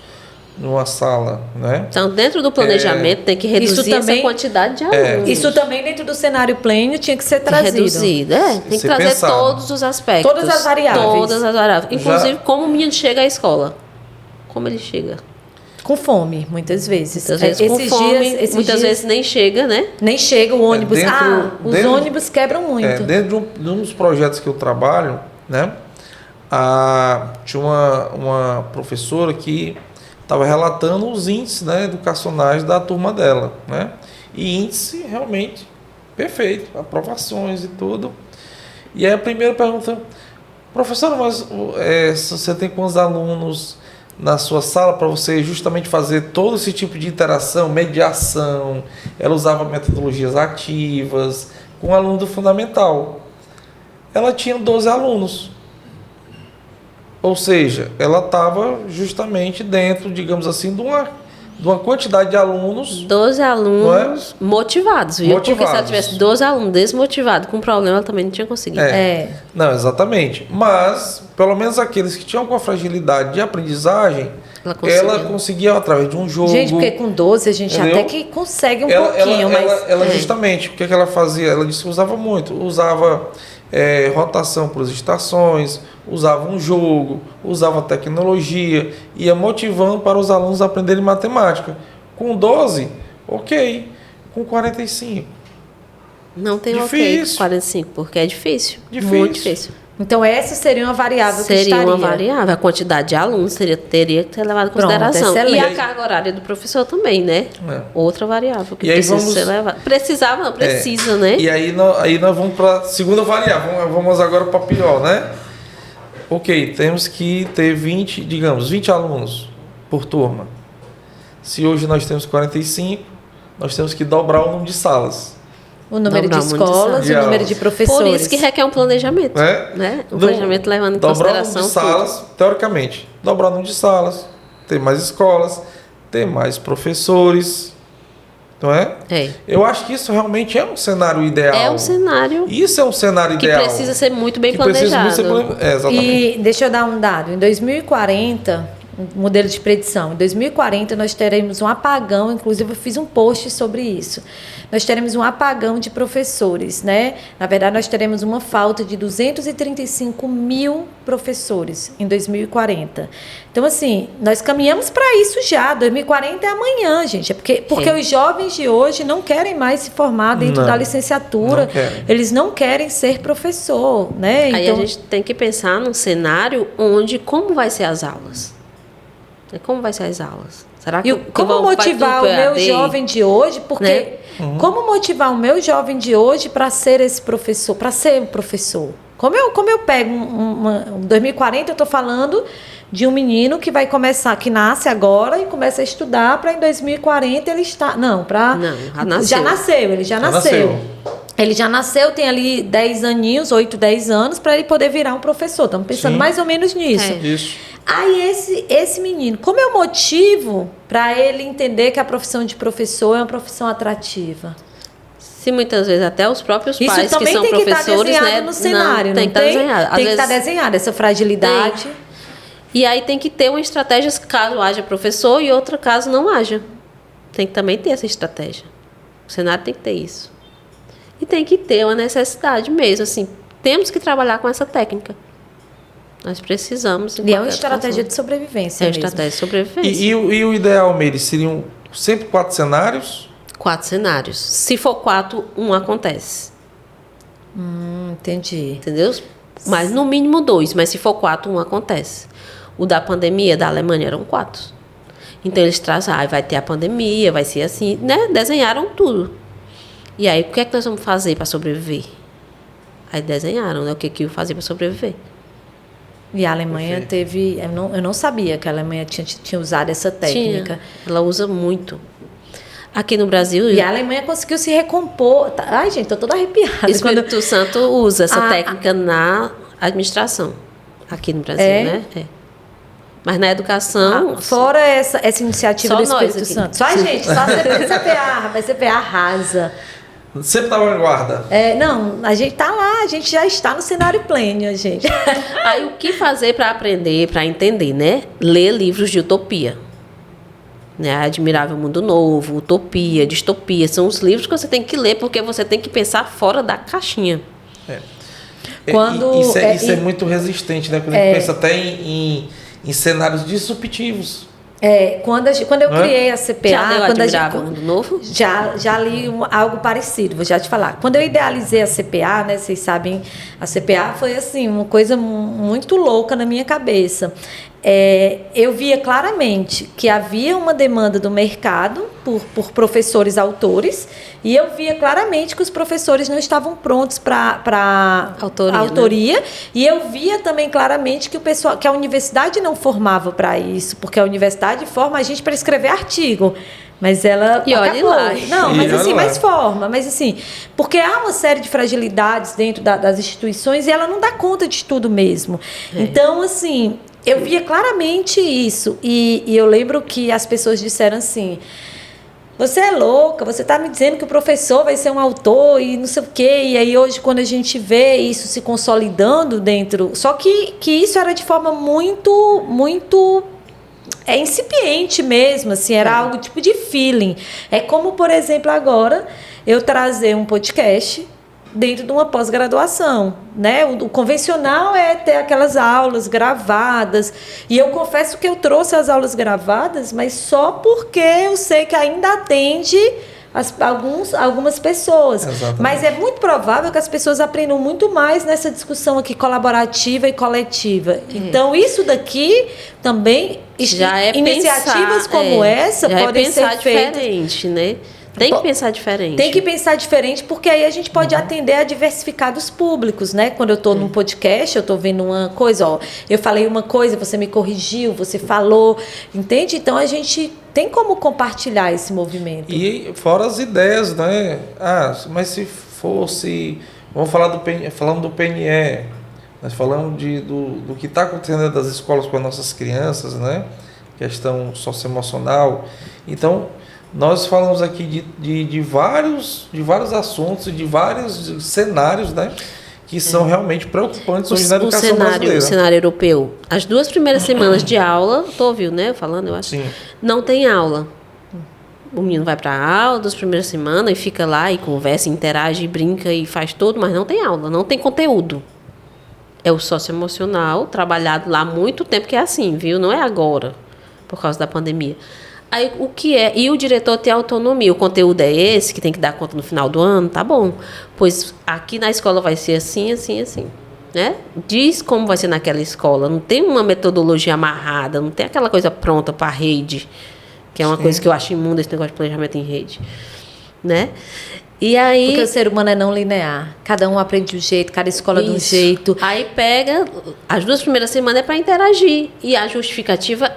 numa sala, né? Então, dentro do planejamento, tem que reduzir essa quantidade de alunos. Isso também, dentro do cenário pleno, tinha que ser trazido. Reduzido, tem que trazer todos os aspectos. Todas as variáveis. Inclusive, como o menino chega à escola. Como ele chega? Com fome, muitas vezes. Muitas vezes nem chega, né? Nem chega o ônibus. Os ônibus quebram muito. Dentro de um dos projetos que eu trabalho, né? Tinha uma professora que estava relatando os índices, né, educacionais da turma dela, né? E índice realmente perfeito, aprovações e tudo. E aí a primeira pergunta, professor, mas você tem quantos alunos na sua sala para você justamente fazer todo esse tipo de interação, mediação? Ela usava metodologias ativas com o aluno do fundamental. Ela tinha 12 alunos. Ou seja, ela estava justamente dentro, digamos assim, de uma quantidade de alunos. 12 alunos motivados, viu? Motivados. Porque se ela tivesse 12 alunos desmotivados com problema, ela também não tinha conseguido. Não, exatamente. Mas, pelo menos aqueles que tinham com a fragilidade de aprendizagem, ela conseguia através de um jogo. Gente, porque com 12 a gente até que consegue pouquinho, mas... Ela justamente, o que ela fazia? Ela disse que usava muito. Usava rotação por estações, usava um jogo, usava tecnologia, ia motivando para os alunos aprenderem matemática. Com 12, ok. Com 45. Não tem difícil. ok com 45, porque é difícil. Muito difícil. Então, essa seria uma variável que seria estaria. Uma variável. A quantidade de alunos teria que ser levada em consideração. Pronto, e a carga horária do professor também, né? Outra variável que precisa ser levada. Precisava, não precisa, né? E aí nós vamos para a segunda variável. Vamos agora para a pior, né? Ok, temos que ter 20 alunos por turma. Se hoje nós temos 45, nós temos que dobrar o número de salas. O número de escolas, o número de professores. Por isso que requer um planejamento. Né? Um planejamento levando em consideração dobrar o número de salas, teoricamente. Dobrar o número de salas, ter mais escolas, ter mais professores. Não é? Eu acho que isso realmente é um cenário ideal. É um cenário. Isso é um cenário ideal. Que precisa ser muito bem planejado. Exatamente. E deixa eu dar um dado. Em 2040, um modelo de predição. Em 2040, nós teremos um apagão. Inclusive, eu fiz um post sobre isso. Nós teremos um apagão de professores, né? Na verdade, nós teremos uma falta de 235 mil professores em 2040. Então, assim, nós caminhamos para isso já. 2040 é amanhã, gente. Porque os jovens de hoje não querem mais se formar dentro da licenciatura. Eles não querem ser professor, né? Aí a gente tem que pensar num cenário onde como vai ser as aulas. Como vai ser as aulas? Será que como motivar o meu jovem de hoje? Porque como motivar o meu jovem de hoje para ser esse professor, para ser um professor? Como eu pego em 2040, eu estou falando de um menino que vai começar, que nasce agora e começa a estudar para em 2040 ele está... já nasceu. Ele já nasceu, tem ali 10 aninhos, 8, 10 anos, para ele poder virar um professor. Estamos pensando mais ou menos nisso. Isso. Aí esse menino, como eu motivo para ele entender que a profissão de professor é uma profissão atrativa? Se muitas vezes até os próprios pais que são professores, tem que estar desenhado no cenário, tem que estar desenhado. Tem que estar desenhado essa fragilidade. E aí tem que ter uma estratégia caso haja professor e outra caso não haja. Tem que também ter essa estratégia. O cenário tem que ter isso. E tem que ter uma necessidade mesmo, assim, temos que trabalhar com essa técnica. Nós precisamos. E é uma estratégia de sobrevivência. É uma estratégia de sobrevivência. E o ideal, Meire, seriam sempre 4 cenários? 4 cenários. Se for 4, um acontece. Entendi. Entendeu? Mas no mínimo 2, mas se for 4, um acontece. O da pandemia da Alemanha eram 4. Então eles trazem, vai ter a pandemia, vai ser assim, né? Desenharam tudo. E aí, o que é que nós vamos fazer para sobreviver? Aí desenharam, né? O que iam fazer para sobreviver. E a Alemanha teve... Eu não sabia que a Alemanha tinha usado essa técnica. Ela usa muito. Aqui no Brasil... E a Alemanha conseguiu se recompor. Ai, gente, tô toda arrepiada. O Espírito Santo usa essa técnica na administração. Aqui no Brasil, né? Mas na educação... Fora essa iniciativa do Espírito Santo. Só a gente, só a CPA. Vai CPA arrasa. Sempre na vanguarda. Não, a gente tá lá, a gente já está no cenário pleno, gente. Aí o que fazer para aprender, para entender, né? Ler livros de utopia. Né? Admirável Mundo Novo, Utopia, Distopia. São os livros que você tem que ler porque você tem que pensar fora da caixinha. Isso é muito resistente, né? Quando a gente pensa até em cenários disruptivos. Quando eu criei a CPA... Já leu Admirável Mundo Novo? Já li algo parecido, vou já te falar. Quando eu idealizei a CPA, né, vocês sabem, a CPA foi assim, uma coisa muito louca na minha cabeça. eu via claramente que havia uma demanda do mercado por professores autores, e eu via claramente que os professores não estavam prontos para autoria, né? E eu via também claramente que a universidade não formava para isso, porque a universidade forma a gente para escrever artigo. Mas ela e olha lá. Não, mas assim, mais forma. Mas assim, porque há uma série de fragilidades dentro das instituições e ela não dá conta de tudo mesmo. Então, assim, eu via claramente isso. E eu lembro que as pessoas disseram assim: você é louca, você está me dizendo que o professor vai ser um autor e não sei o quê. E aí hoje, quando a gente vê isso se consolidando dentro... Só que isso era de forma muito, muito... incipiente mesmo, assim, era algo tipo de feeling. É como, por exemplo, agora, eu trazer um podcast dentro de uma pós-graduação, né? O convencional é ter aquelas aulas gravadas, e eu confesso que eu trouxe as aulas gravadas, mas só porque eu sei que ainda atende algumas pessoas. Exatamente. Mas é muito provável que as pessoas aprendam muito mais nessa discussão aqui colaborativa e coletiva. Então, isso daqui também, já iniciativas como essa podem ser feitas. Diferente, né? Tem que pensar diferente. Tem que pensar diferente, porque aí a gente pode atender a diversificar dos públicos, né? Quando eu estou num podcast, eu estou vendo uma coisa, ó, eu falei uma coisa, você me corrigiu, você falou, entende? Então a gente tem como compartilhar esse movimento. E fora as ideias, né? Mas se fosse... Vamos falar falando do PNE, nós falamos do que está acontecendo das escolas com as nossas crianças, né? Questão socioemocional. Então, nós falamos aqui de vários assuntos, de vários cenários, né? Que são realmente preocupantes hoje na educação brasileira. O cenário europeu. As 2 primeiras semanas de aula, tu ouviu, né? Falando, eu acho. Sim. Não tem aula. O menino vai para a aula das primeiras semanas e fica lá e conversa, interage, brinca e faz tudo, mas não tem aula, não tem conteúdo. É o socioemocional, trabalhado lá há muito tempo, que é assim, viu? Não é agora, por causa da pandemia. Aí, o que é? E o diretor tem autonomia. O conteúdo é esse, que tem que dar conta no final do ano? Tá bom. Pois aqui na escola vai ser assim, assim, assim. Né? Diz como vai ser naquela escola. Não tem uma metodologia amarrada, não tem aquela coisa pronta para a rede, que é uma coisa que eu acho imunda, esse negócio de planejamento em rede. Né? E aí, porque o ser humano é não linear. Cada um aprende de um jeito, cada escola de um jeito. Aí pega, as 2 primeiras semanas é para interagir. E a justificativa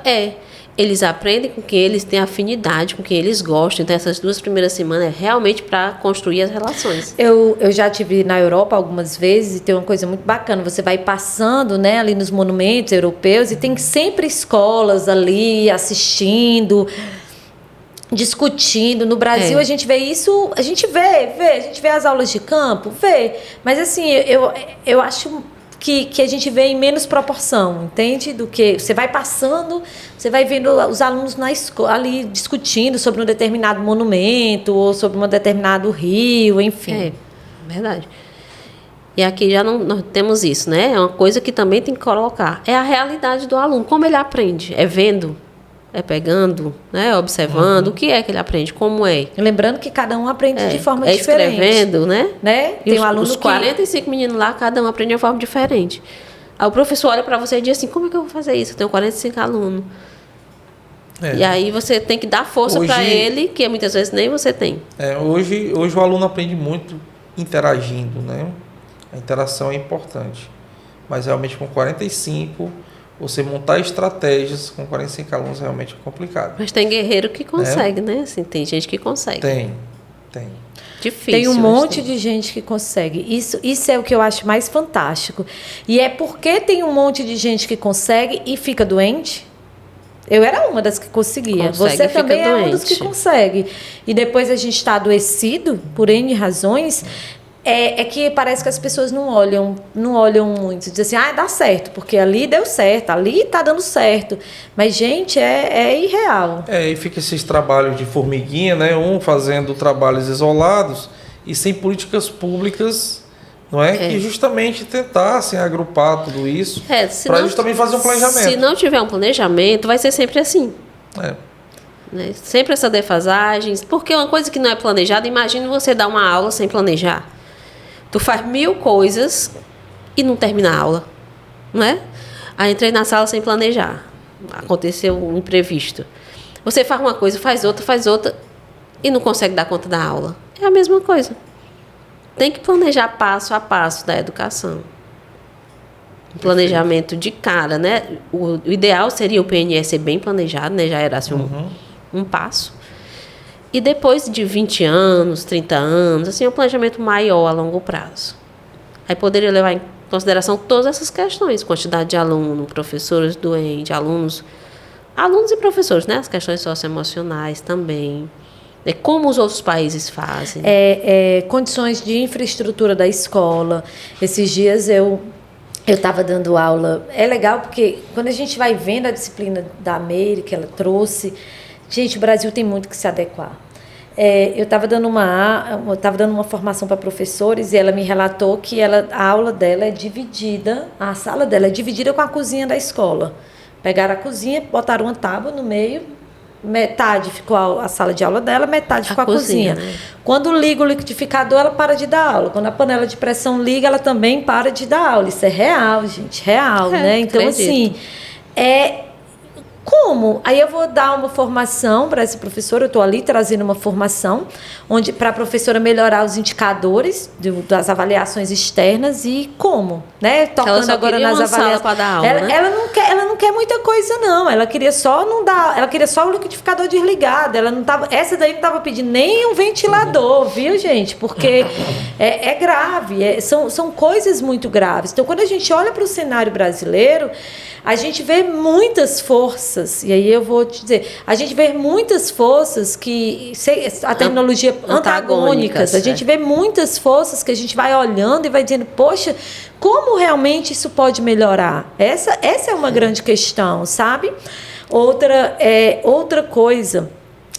eles aprendem com quem eles têm afinidade, com quem eles gostam. Então, essas 2 primeiras semanas é realmente para construir as relações. Eu já estive na Europa algumas vezes e tem uma coisa muito bacana. Você vai passando, né, ali nos monumentos europeus e tem sempre escolas ali assistindo, discutindo. No Brasil a gente vê isso, a gente vê as aulas de campo, mas assim, eu acho que a gente vê em menos proporção, entende? Do que você vai passando, você vai vendo os alunos na escola ali discutindo sobre um determinado monumento ou sobre um determinado rio, enfim. Verdade. E aqui já nós temos isso, né? É uma coisa que também tem que colocar. É a realidade do aluno. Como ele aprende? É vendo? É pegando? Né? Observando? O que é que ele aprende? Como é? Lembrando que cada um aprende de forma diferente. Escrevendo, né? Tem um aluno os 45 meninos lá, cada um aprende de uma forma diferente. Aí o professor olha para você e diz assim, como é que eu vou fazer isso? Eu tenho 45 alunos. E aí você tem que dar força para ele, que muitas vezes nem você tem. Hoje o aluno aprende muito interagindo, né? A interação é importante. Mas realmente com 45, você montar estratégias com 45 alunos realmente é complicado. Mas tem guerreiro que consegue, né? Assim, tem gente que consegue. Tem. Difícil. Tem um monte de gente que consegue. Isso é o que eu acho mais fantástico. E é porque tem um monte de gente que consegue e fica doente. Eu era uma das que conseguia. Você também é um dos que consegue. E depois a gente está adoecido por N razões. É que parece que as pessoas não olham muito. Dizem assim, dá certo, porque ali deu certo, ali está dando certo. Mas, gente, é irreal. E fica esses trabalhos de formiguinha, né? Um fazendo trabalhos isolados e sem políticas públicas, não é? Que justamente tentassem agrupar tudo isso para justamente fazer um planejamento. Se não tiver um planejamento, vai ser sempre assim. Né? Sempre essa defasagem. Porque uma coisa que não é planejada, imagine você dar uma aula sem planejar. Tu faz 1000 coisas e não termina a aula, não é? Aí entrei na sala sem planejar. aconteceu um imprevisto. Você faz uma coisa, faz outra e não consegue dar conta da aula. É a mesma coisa. Tem que planejar passo a passo da educação. Um planejamento de cara, né? O ideal seria o PNE ser bem planejado, né? Já era assim um passo. E depois de 20 anos, 30 anos, assim, um planejamento maior a longo prazo. Aí poderia levar em consideração todas essas questões, quantidade de aluno, professores doentes, alunos e professores, né? As questões socioemocionais também. Como os outros países fazem. Condições de infraestrutura da escola. Esses dias eu estava dando aula. É legal porque quando a gente vai vendo a disciplina da Meire, que ela trouxe, gente, o Brasil tem muito que se adequar. Eu estava dando uma formação para professores e ela me relatou que a aula dela é dividida, a sala dela é dividida com a cozinha da escola. Pegaram a cozinha, botaram uma tábua no meio, metade ficou a sala de aula dela, metade ficou a cozinha. Né? Quando liga o liquidificador, ela para de dar aula. Quando a panela de pressão liga, ela também para de dar aula. Isso é real, gente, real, né? Então, acredito. Assim, como? Aí eu vou dar uma formação para essa professora, eu estou ali trazendo uma formação para a professora melhorar os indicadores das avaliações externas e como, né? Tocando agora nas avaliações. Para dar aula, ela não quer muita coisa, não. Ela queria só o liquidificador desligado. Essa daí não estava pedindo nem um ventilador, viu, gente? Porque é grave, são coisas muito graves. Então, quando a gente olha para o cenário brasileiro, a gente vê muitas forças, e aí eu vou te dizer, a gente vê muitas forças a terminologia antagônicas, a gente vê muitas forças que a gente vai olhando e vai dizendo, poxa, como realmente isso pode melhorar? Essa é uma grande questão, sabe? Outra coisa,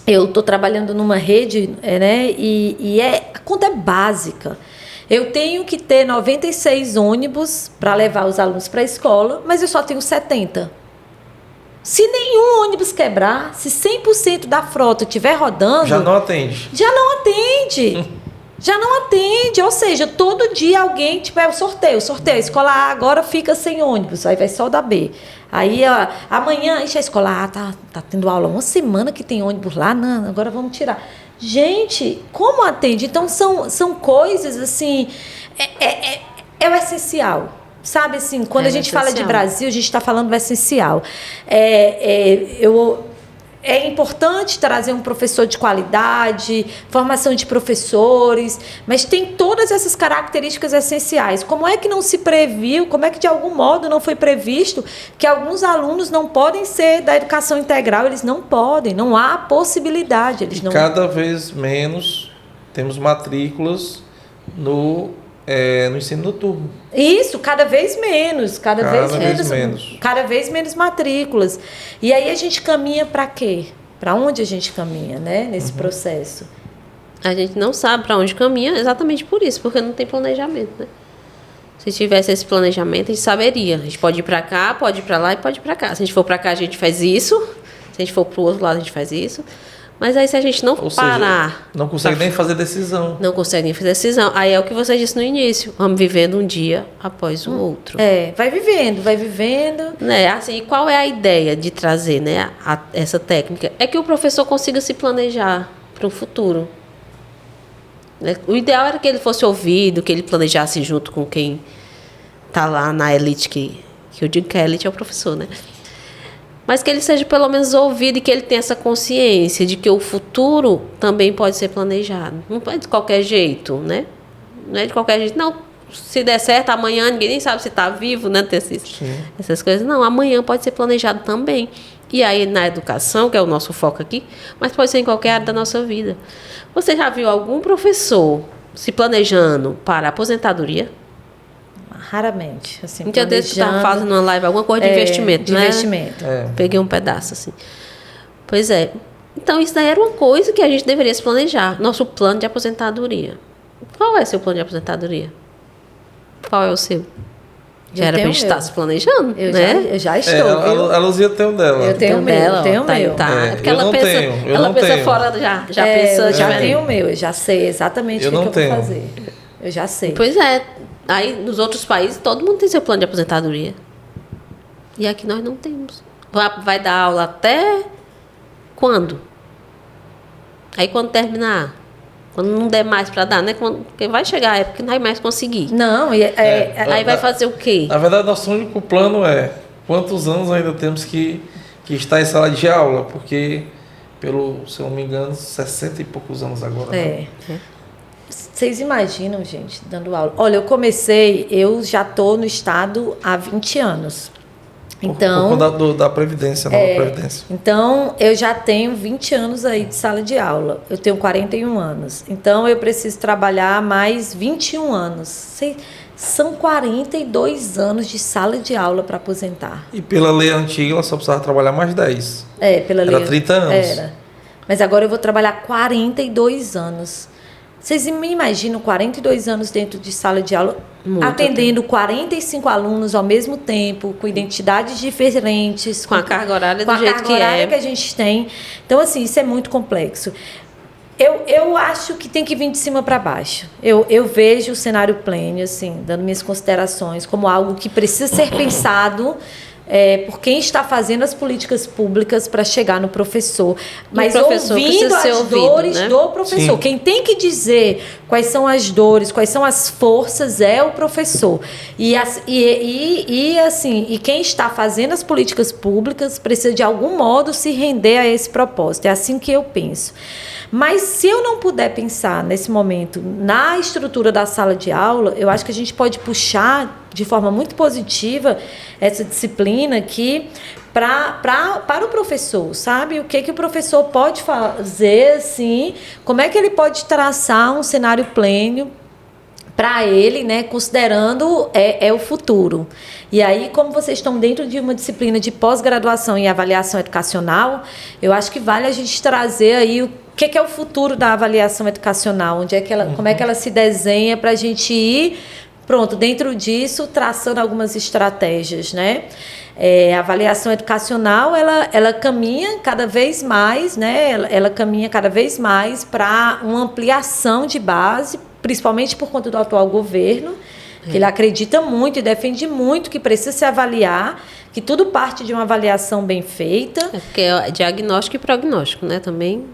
eu estou trabalhando numa rede, né, e a conta é básica. Eu tenho que ter 96 ônibus para levar os alunos para a escola, mas eu só tenho 70. Se nenhum ônibus quebrar, se 100% da frota estiver rodando... Já não atende. Já não atende. Ou seja, todo dia alguém tiver sorteio. A escola A agora fica sem ônibus, aí vai só da B. Aí amanhã, a escola A tá tendo aula uma semana que tem ônibus lá, não, agora vamos tirar. Gente, como atende? Então, são coisas, assim, é o essencial. Sabe, assim, quando a gente fala de Brasil, a gente está falando do essencial. É importante trazer um professor de qualidade, formação de professores, mas tem todas essas características essenciais. Como é que não se previu, como é que de algum modo não foi previsto que alguns alunos não podem ser da educação integral? Eles não podem, não há possibilidade. Cada vez menos temos matrículas no ensino noturno. Isso, cada vez menos matrículas. E aí a gente caminha para quê? Para onde a gente caminha, né, nesse processo? A gente não sabe para onde caminha exatamente por isso, porque não tem planejamento, né? Se tivesse esse planejamento, a gente saberia. A gente pode ir para cá, pode ir para lá e pode ir para cá. Se a gente for para cá, a gente faz isso. Se a gente for para o outro lado, a gente faz isso. Mas aí se a gente não parar... Não consegue nem fazer decisão. Não consegue nem fazer decisão. Aí é o que você disse no início. Vamos vivendo um dia após o outro. Vai vivendo. Né? Assim, qual é a ideia de trazer, né, essa técnica? É que o professor consiga se planejar para o futuro. O ideal era que ele fosse ouvido, que ele planejasse junto com quem está lá na elite, que eu digo que a elite é o professor, né? Mas que ele seja pelo menos ouvido e que ele tenha essa consciência de que o futuro também pode ser planejado. Não é de qualquer jeito, né? Não é de qualquer jeito. Não, se der certo, amanhã ninguém nem sabe se está vivo, né? Essas coisas. Não, amanhã pode ser planejado também. E aí na educação, que é o nosso foco aqui, mas pode ser em qualquer área da nossa vida. Você já viu algum professor se planejando para a aposentadoria? Raramente. Assim, um dia desse eu estava fazendo uma live, alguma coisa de investimento, né? Investimento. Peguei um pedaço, assim. Pois é. Então, isso daí era uma coisa que a gente deveria se planejar. Nosso plano de aposentadoria. Qual é seu plano de aposentadoria? Qual é o seu? Já era para a gente estar se planejando, eu já estou. A Luzia tem o dela. Eu tenho o meu. É porque ela pensa fora, já pensa. Já tenho o meu, eu já sei exatamente o que eu vou fazer. Eu já sei. Pois é. Aí, nos outros países, todo mundo tem seu plano de aposentadoria. E aqui nós não temos. vai dar aula até quando? Aí quando terminar? Quando não der mais para dar, né? Porque vai chegar a época que não vai mais conseguir. Não, aí vai fazer o quê? Na verdade, nosso único plano é quantos anos ainda temos que estar em sala de aula, porque, se eu não me engano, 60 e poucos anos agora. Né? Vocês imaginam, gente, dando aula? Olha, eu já estou no estado há 20 anos. Então, por conta da Previdência, nova Previdência. Então, eu já tenho 20 anos aí de sala de aula. Eu tenho 41 anos. Então, eu preciso trabalhar mais 21 anos. São 42 anos de sala de aula para aposentar. E pela lei antiga, ela só precisava trabalhar mais 10. Pela lei. Era 30 anos. Era. Mas agora eu vou trabalhar 42 anos. Vocês me imaginam 42 anos dentro de sala de aula, atendendo 45 alunos ao mesmo tempo, com identidades diferentes. Com a carga horária do jeito que a gente tem. Então, assim, isso é muito complexo. Eu acho que tem que vir de cima para baixo. Eu vejo o cenário pleno, assim, dando minhas considerações, como algo que precisa ser pensado por quem está fazendo as políticas públicas para chegar no professor. Mas ouvindo as dores do professor. Sim. Quem tem que dizer quais são as dores, quais são as forças é o professor. E quem está fazendo as políticas públicas precisa, de algum modo, se render a esse propósito. É assim que eu penso. Mas se eu não puder pensar, nesse momento, na estrutura da sala de aula, eu acho que a gente pode puxar de forma muito positiva essa disciplina aqui para o professor, sabe? O que o professor pode fazer, assim, como é que ele pode traçar um cenário pleno para ele, né, considerando o futuro. E aí, como vocês estão dentro de uma disciplina de pós-graduação em avaliação educacional, eu acho que vale a gente trazer aí o que é o futuro da avaliação educacional, como é que ela se desenha para a gente ir, dentro disso, traçando algumas estratégias, né? A avaliação educacional, ela caminha cada vez mais, né? Ela caminha cada vez mais para uma ampliação de base, principalmente por conta do atual governo, que ele acredita muito e defende muito que precisa se avaliar, que tudo parte de uma avaliação bem feita. Porque é diagnóstico e prognóstico, né? Também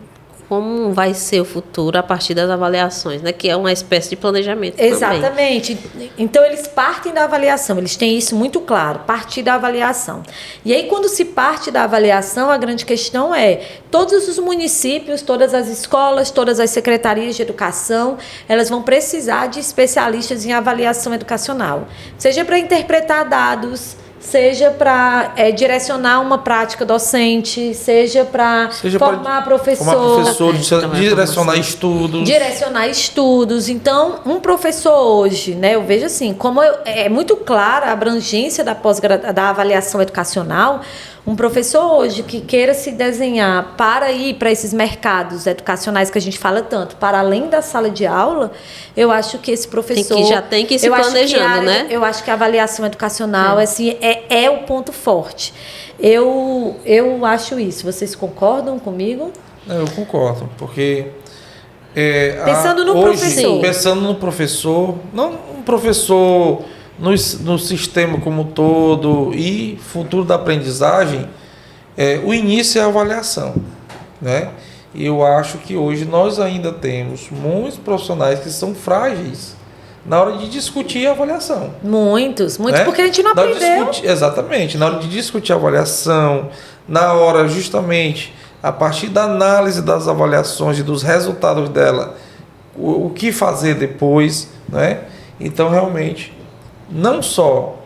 como vai ser o futuro a partir das avaliações, né? Que é uma espécie de planejamento. Exatamente. Também. Então, eles partem da avaliação, eles têm isso muito claro, partir da avaliação. E aí, quando se parte da avaliação, a grande questão é, todos os municípios, todas as escolas, todas as secretarias de educação, elas vão precisar de especialistas em avaliação educacional. Seja para interpretar dados, seja para direcionar uma prática docente, seja para formar professores, direcionar estudos. Direcionar estudos. Então, um professor hoje, né, eu vejo assim, como é muito clara a abrangência da avaliação educacional, um professor hoje que queira se desenhar para ir para esses mercados educacionais que a gente fala tanto, para além da sala de aula, eu acho que esse professor... já tem que ir se planejando, né? Eu acho que a avaliação educacional assim, é o ponto forte. Eu acho isso. Vocês concordam comigo? Eu concordo, porque... Pensando no professor, não um professor... No sistema como um todo e futuro da aprendizagem, o início é a avaliação, né? E eu acho que hoje nós ainda temos muitos profissionais que são frágeis na hora de discutir a avaliação. Muitos, né? Porque a gente não aprendeu. Exatamente, na hora de discutir a avaliação, na hora justamente, a partir da análise das avaliações e dos resultados dela, o que fazer depois, né? Então, realmente... não só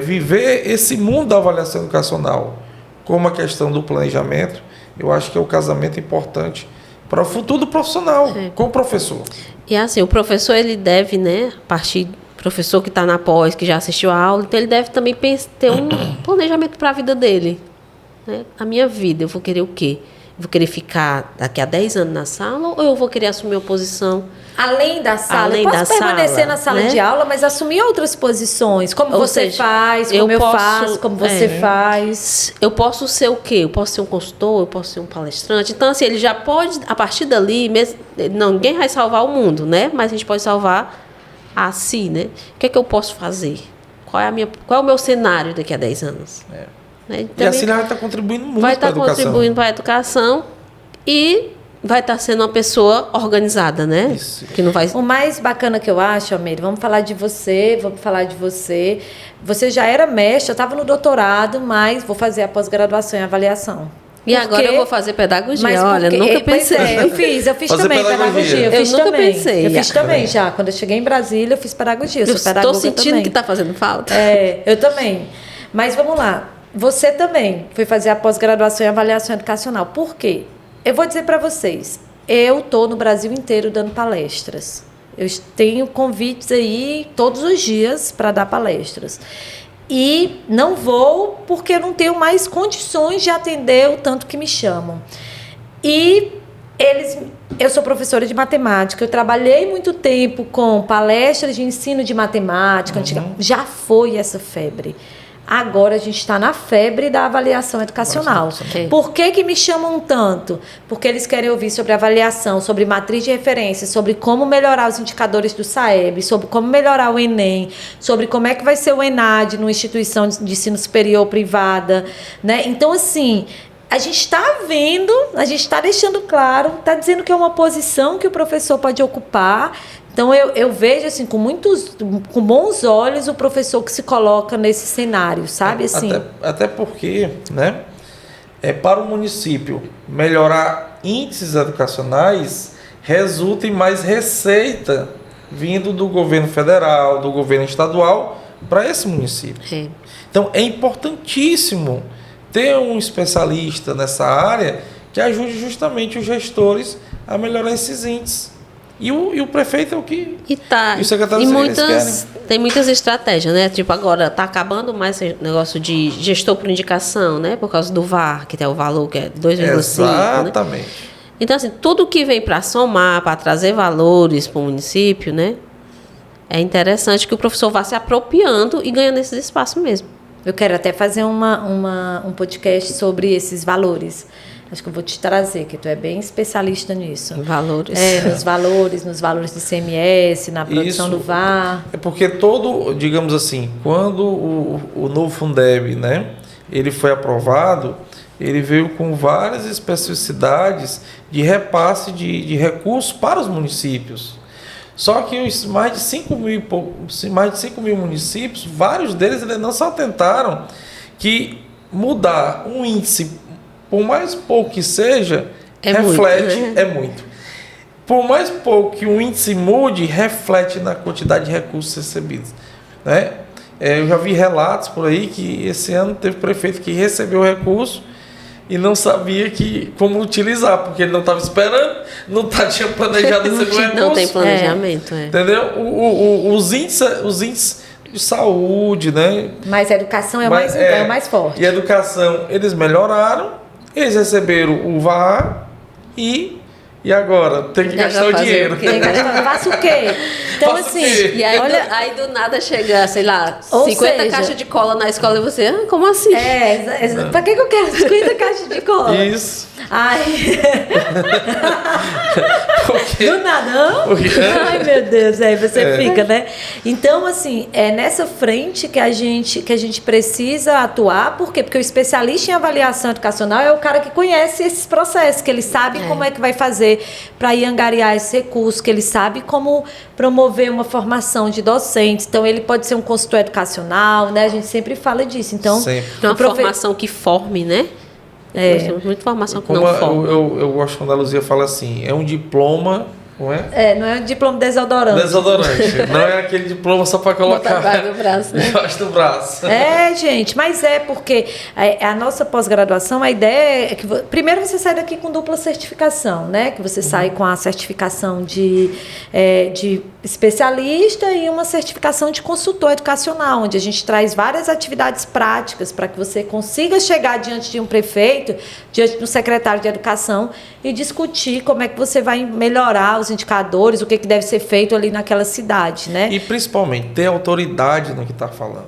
viver esse mundo da avaliação educacional como a questão do planejamento, eu acho que é o casamento importante para o futuro do profissional com o professor. E assim, o professor ele deve, né, a partir do professor que está na pós, que já assistiu a aula, então ele deve também ter um planejamento para a vida dele. Né? A minha vida, eu vou querer o quê? Eu vou querer ficar daqui a 10 anos na sala ou eu vou querer assumir uma posição... Além da sala, eu posso permanecer na sala, né, de aula, mas assumir outras posições, como você faz, como eu faço, como você faz. Eu posso ser o quê? Eu posso ser um consultor, eu posso ser um palestrante. Então, assim, ele já pode, a partir dali, ninguém vai salvar o mundo, né? Mas a gente pode salvar a si, né? O que é que eu posso fazer? Qual é o meu cenário daqui a 10 anos? Né? E assim ela vai estar contribuindo muito para a educação. Vai estar contribuindo para a educação e vai estar sendo uma pessoa organizada, né? Isso. Que não vai... O mais bacana que eu acho, Almeida, vamos falar de você. Você já era mestre, eu estava no doutorado, mas vou fazer a pós-graduação em avaliação. E agora eu vou fazer pedagogia. Mas olha, nunca pensei. Eu fiz Fazer também pedagogia. Eu nunca pensei. Eu fiz também já. Quando eu cheguei em Brasília, eu fiz pedagogia. Eu sou pedagoga também. Estou sentindo que está fazendo falta. Eu também. Mas vamos lá. Você também foi fazer a pós-graduação em avaliação educacional. Por quê? Eu vou dizer para vocês. Eu estou no Brasil inteiro dando palestras. Eu tenho convites aí todos os dias para dar palestras. E não vou porque eu não tenho mais condições de atender o tanto que me chamam. E eu sou professora de matemática, eu trabalhei muito tempo com palestras de ensino de matemática, já foi essa febre. Agora a gente está na febre da avaliação educacional. Okay. Por que me chamam tanto? Porque eles querem ouvir sobre avaliação, sobre matriz de referência, sobre como melhorar os indicadores do SAEB, sobre como melhorar o Enem, sobre como é que vai ser o ENAD numa instituição de ensino superior privada, né? Então, assim, a gente está vendo, a gente está deixando claro, está dizendo que é uma posição que o professor pode ocupar. Então, eu vejo assim, com bons olhos o professor que se coloca nesse cenário, sabe? Assim, até porque, né, para o município melhorar índices educacionais resulta em mais receita vindo do governo federal, do governo estadual para esse município. Sim. Então, é importantíssimo ter um especialista nessa área que ajude justamente os gestores a melhorar esses índices. E o prefeito é o que... E o secretário tem muitas estratégias, né? Tipo, agora está acabando mais esse negócio de gestor por indicação, né? Por causa do VAR, que tem o valor que é 2,5. Exatamente. Né? Então, assim, tudo que vem para somar, para trazer valores para o município, né? É interessante que o professor vá se apropriando e ganhando esse espaço mesmo. Eu quero até fazer um podcast sobre esses valores. Acho que eu vou te trazer, que tu é bem especialista nisso. Valores. Nos valores do ICMS, na produção do VAR. É porque digamos assim, quando o novo Fundeb, né, ele foi aprovado, ele veio com várias especificidades de repasse de recursos para os municípios. Só que os mais de 5 mil municípios, vários deles ainda não se atentaram que mudar um índice, por mais pouco que seja, reflete, é muito. Por mais pouco que um índice mude, reflete na quantidade de recursos recebidos. Né? Eu já vi relatos por aí que esse ano teve prefeito que recebeu o recurso e não sabia como utilizar, porque ele não estava esperando, não tinha planejado receber o recurso. Não tem planejamento. Entendeu? Os índices de saúde, né? Mas a educação é o mais forte. E a educação, eles melhoraram. Eles receberam o VAR e agora tem que gastar o dinheiro. Faça o quê? Então, assim, e aí, aí do nada chega, sei lá, 50 caixas de cola na escola e você, como assim? Pra que eu quero 50 caixas de cola? Isso. Ai. Do nada, não? Ai, meu Deus, aí você fica, né? Então, assim, é nessa frente que a gente precisa atuar. Por quê? Porque o especialista em avaliação educacional é o cara que conhece esses processos, que ele sabe como é que vai fazer para ir angariar esses recursos, que ele sabe como promover uma formação de docentes. Então, ele pode ser um consultor educacional, né? A gente sempre fala disso. Então, uma formação que forme, né? Nós temos muita formação que não forma. Eu gosto quando a Luzia fala assim, é um diploma, não é? Não é um diploma desodorante. Não é aquele diploma só para colocar debaixo do braço, né? Debaixo do braço. Gente, mas porque a nossa pós-graduação, a ideia é que primeiro você sai daqui com dupla certificação, né? Que você sai com a certificação de especialista e uma certificação de consultor educacional, onde a gente traz várias atividades práticas para que você consiga chegar diante de um prefeito, diante do secretário de educação e discutir como é que você vai melhorar os indicadores, o que deve ser feito ali naquela cidade, né? E principalmente ter autoridade no que está falando.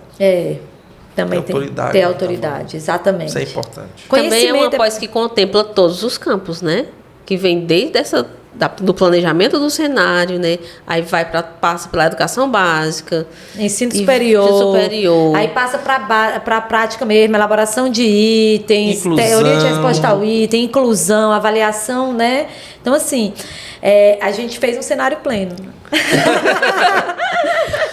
Também tem que ter autoridade, exatamente. Isso é importante. Também é uma pós que contempla todos os campos, né? Que vem desde do planejamento do cenário, né? Aí passa pela educação básica, ensino superior, aí passa para a prática mesmo, elaboração de itens, teoria de resposta ao item, inclusão, avaliação, né? Então, assim, a gente fez um cenário pleno.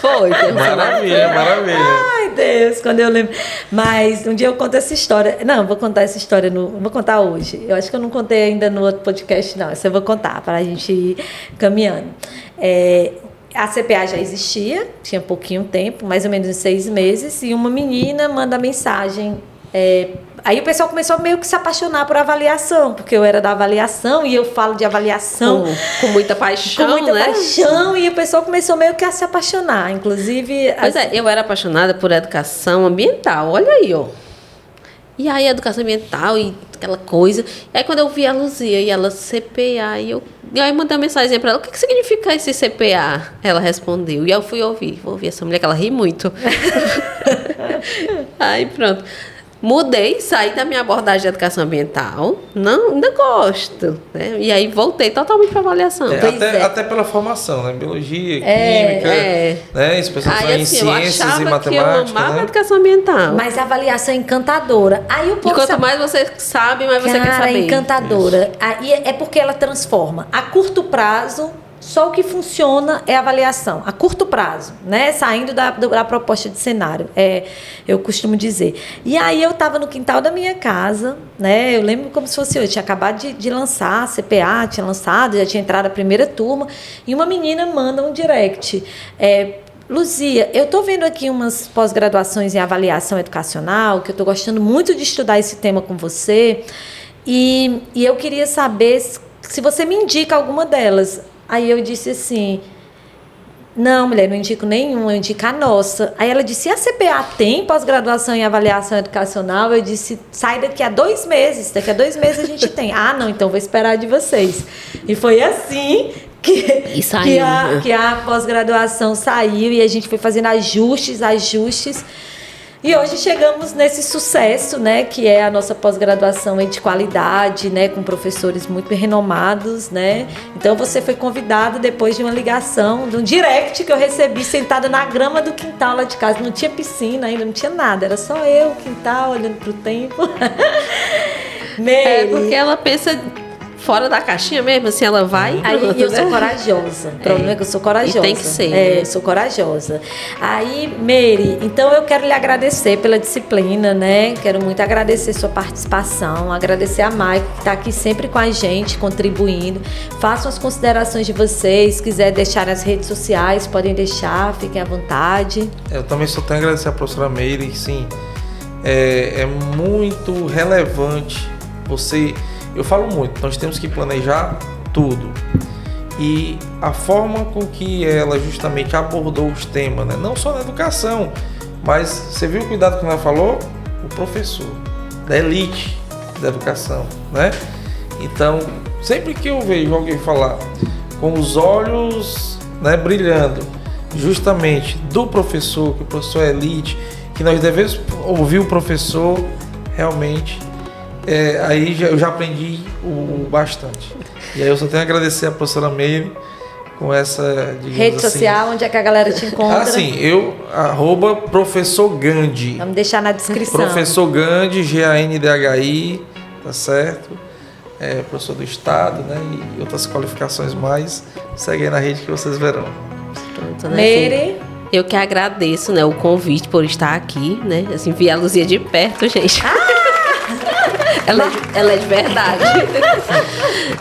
Foi. Maravilha. Ai, Deus, quando eu lembro. Mas um dia eu conto essa história. Não, eu vou contar essa história, vou contar hoje. Eu acho que eu não contei ainda no outro podcast, não. Essa eu vou contar, para a gente ir caminhando. A CPA já existia, tinha pouquinho tempo, mais ou menos 6 meses, e uma menina manda mensagem. Aí o pessoal começou meio que se apaixonar por avaliação, porque eu era da avaliação e eu falo de avaliação com muita paixão, com muita paixão, e o pessoal começou meio que a se apaixonar, inclusive... Pois eu era apaixonada por educação ambiental, olha aí, ó. E aí, educação ambiental e aquela coisa. E aí, quando eu vi a Luzia e ela CPA, e aí mandei uma mensagem para ela: o que significa esse CPA? Ela respondeu. E eu vou ouvir essa mulher, que ela ri muito. Aí, pronto. Mudei, saí da minha abordagem de educação ambiental, ainda gosto, né? E aí voltei totalmente para avaliação. Até pela formação, né? Biologia, química, né? Especialização em ciências e matemática. Eu amava educação ambiental. Mas a avaliação é encantadora. Aí o povo quanto mais você sabe, mais você quer saber. É encantadora. Aí é porque ela transforma. A curto prazo, só o que funciona é a avaliação, a curto prazo, né? Saindo da proposta de cenário, eu costumo dizer. E aí eu estava no quintal da minha casa, né? Eu lembro como se fosse eu tinha acabado de lançar a CPA, tinha lançado, já tinha entrado a primeira turma, e uma menina manda um direct. Luzia, eu estou vendo aqui umas pós-graduações em avaliação educacional, que eu estou gostando muito de estudar esse tema com você, e eu queria saber se você me indica alguma delas. Aí eu disse assim: não, mulher, não indico nenhuma, eu indico a nossa. Aí ela disse: e a CPA tem pós-graduação em avaliação educacional? Eu disse: sai daqui a 2 meses, daqui a 2 meses a gente tem. Ah, não, então vou esperar de vocês. E foi assim que a pós-graduação saiu, e a gente foi fazendo ajustes. E hoje chegamos nesse sucesso, né, que é a nossa pós-graduação de qualidade, né, com professores muito renomados, né? Então você foi convidado depois de uma ligação, de um direct que eu recebi sentada na grama do quintal lá de casa. Não tinha piscina ainda, não tinha nada, era só eu, o quintal, olhando pro tempo. Porque ela pensa fora da caixinha mesmo, assim, ela vai. Aí eu sou corajosa. O problema é que eu sou corajosa. E tem que ser. Né? Eu sou corajosa. Aí, Meire, então eu quero lhe agradecer pela disciplina, né? Quero muito agradecer sua participação, agradecer a Maica, que está aqui sempre com a gente, contribuindo. Façam as considerações de vocês, se quiser deixar nas redes sociais, podem deixar, fiquem à vontade. Eu também só tenho a agradecer a professora Meire, sim. É muito relevante você... Eu falo muito, nós temos que planejar tudo. E a forma com que ela justamente abordou os temas, né? Não só na educação, mas você viu o cuidado que ela falou? O professor, da elite da educação, né? Então, sempre que eu vejo alguém falar com os olhos, né, brilhando, justamente do professor, que o professor é elite, que nós devemos ouvir o professor, realmente... aí eu já aprendi bastante. E aí eu só tenho a agradecer a professora Meire com essa... Rede social, onde é que a galera te encontra? Sim, @professor Gandhi. Vamos deixar na descrição. Professor Gandhi, Gandhi, tá certo? Professor do Estado, né? E outras qualificações mais. Segue aí na rede que vocês verão. Pronto, né? Meire... Eu que agradeço, né, o convite por estar aqui, né? Assim, vi a Luzia de perto, gente. Ela é de verdade.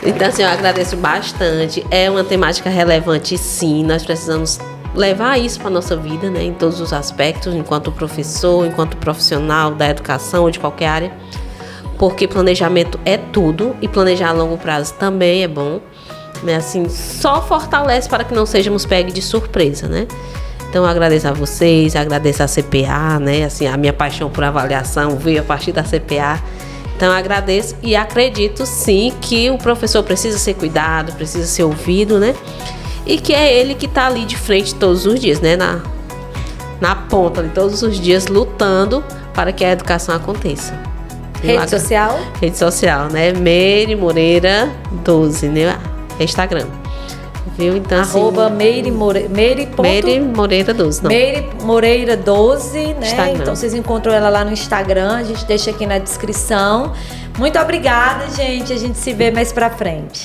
Então, assim, eu agradeço bastante. É uma temática relevante, sim. Nós precisamos levar isso para a nossa vida, né? Em todos os aspectos, enquanto professor, enquanto profissional da educação ou de qualquer área. Porque planejamento é tudo. E planejar a longo prazo também é bom. Né? Assim, só fortalece para que não sejamos pegos de surpresa, né? Então, eu agradeço a vocês, agradeço a CPA, né? Assim, a minha paixão por avaliação veio a partir da CPA. Então, eu agradeço e acredito, sim, que o professor precisa ser cuidado, precisa ser ouvido, né? E que é ele que está ali de frente todos os dias, né? Na ponta, ali, todos os dias, lutando para que a educação aconteça. Rede social? Rede social, né? Meire Moreira 12, né? É Instagram. Viu? Então, Arroba assim, Meire Moreira 12, não. Meire Moreira 12, né? Instagram. Então vocês encontram ela lá no Instagram, a gente deixa aqui na descrição. Muito obrigada, gente. A gente se vê mais pra frente.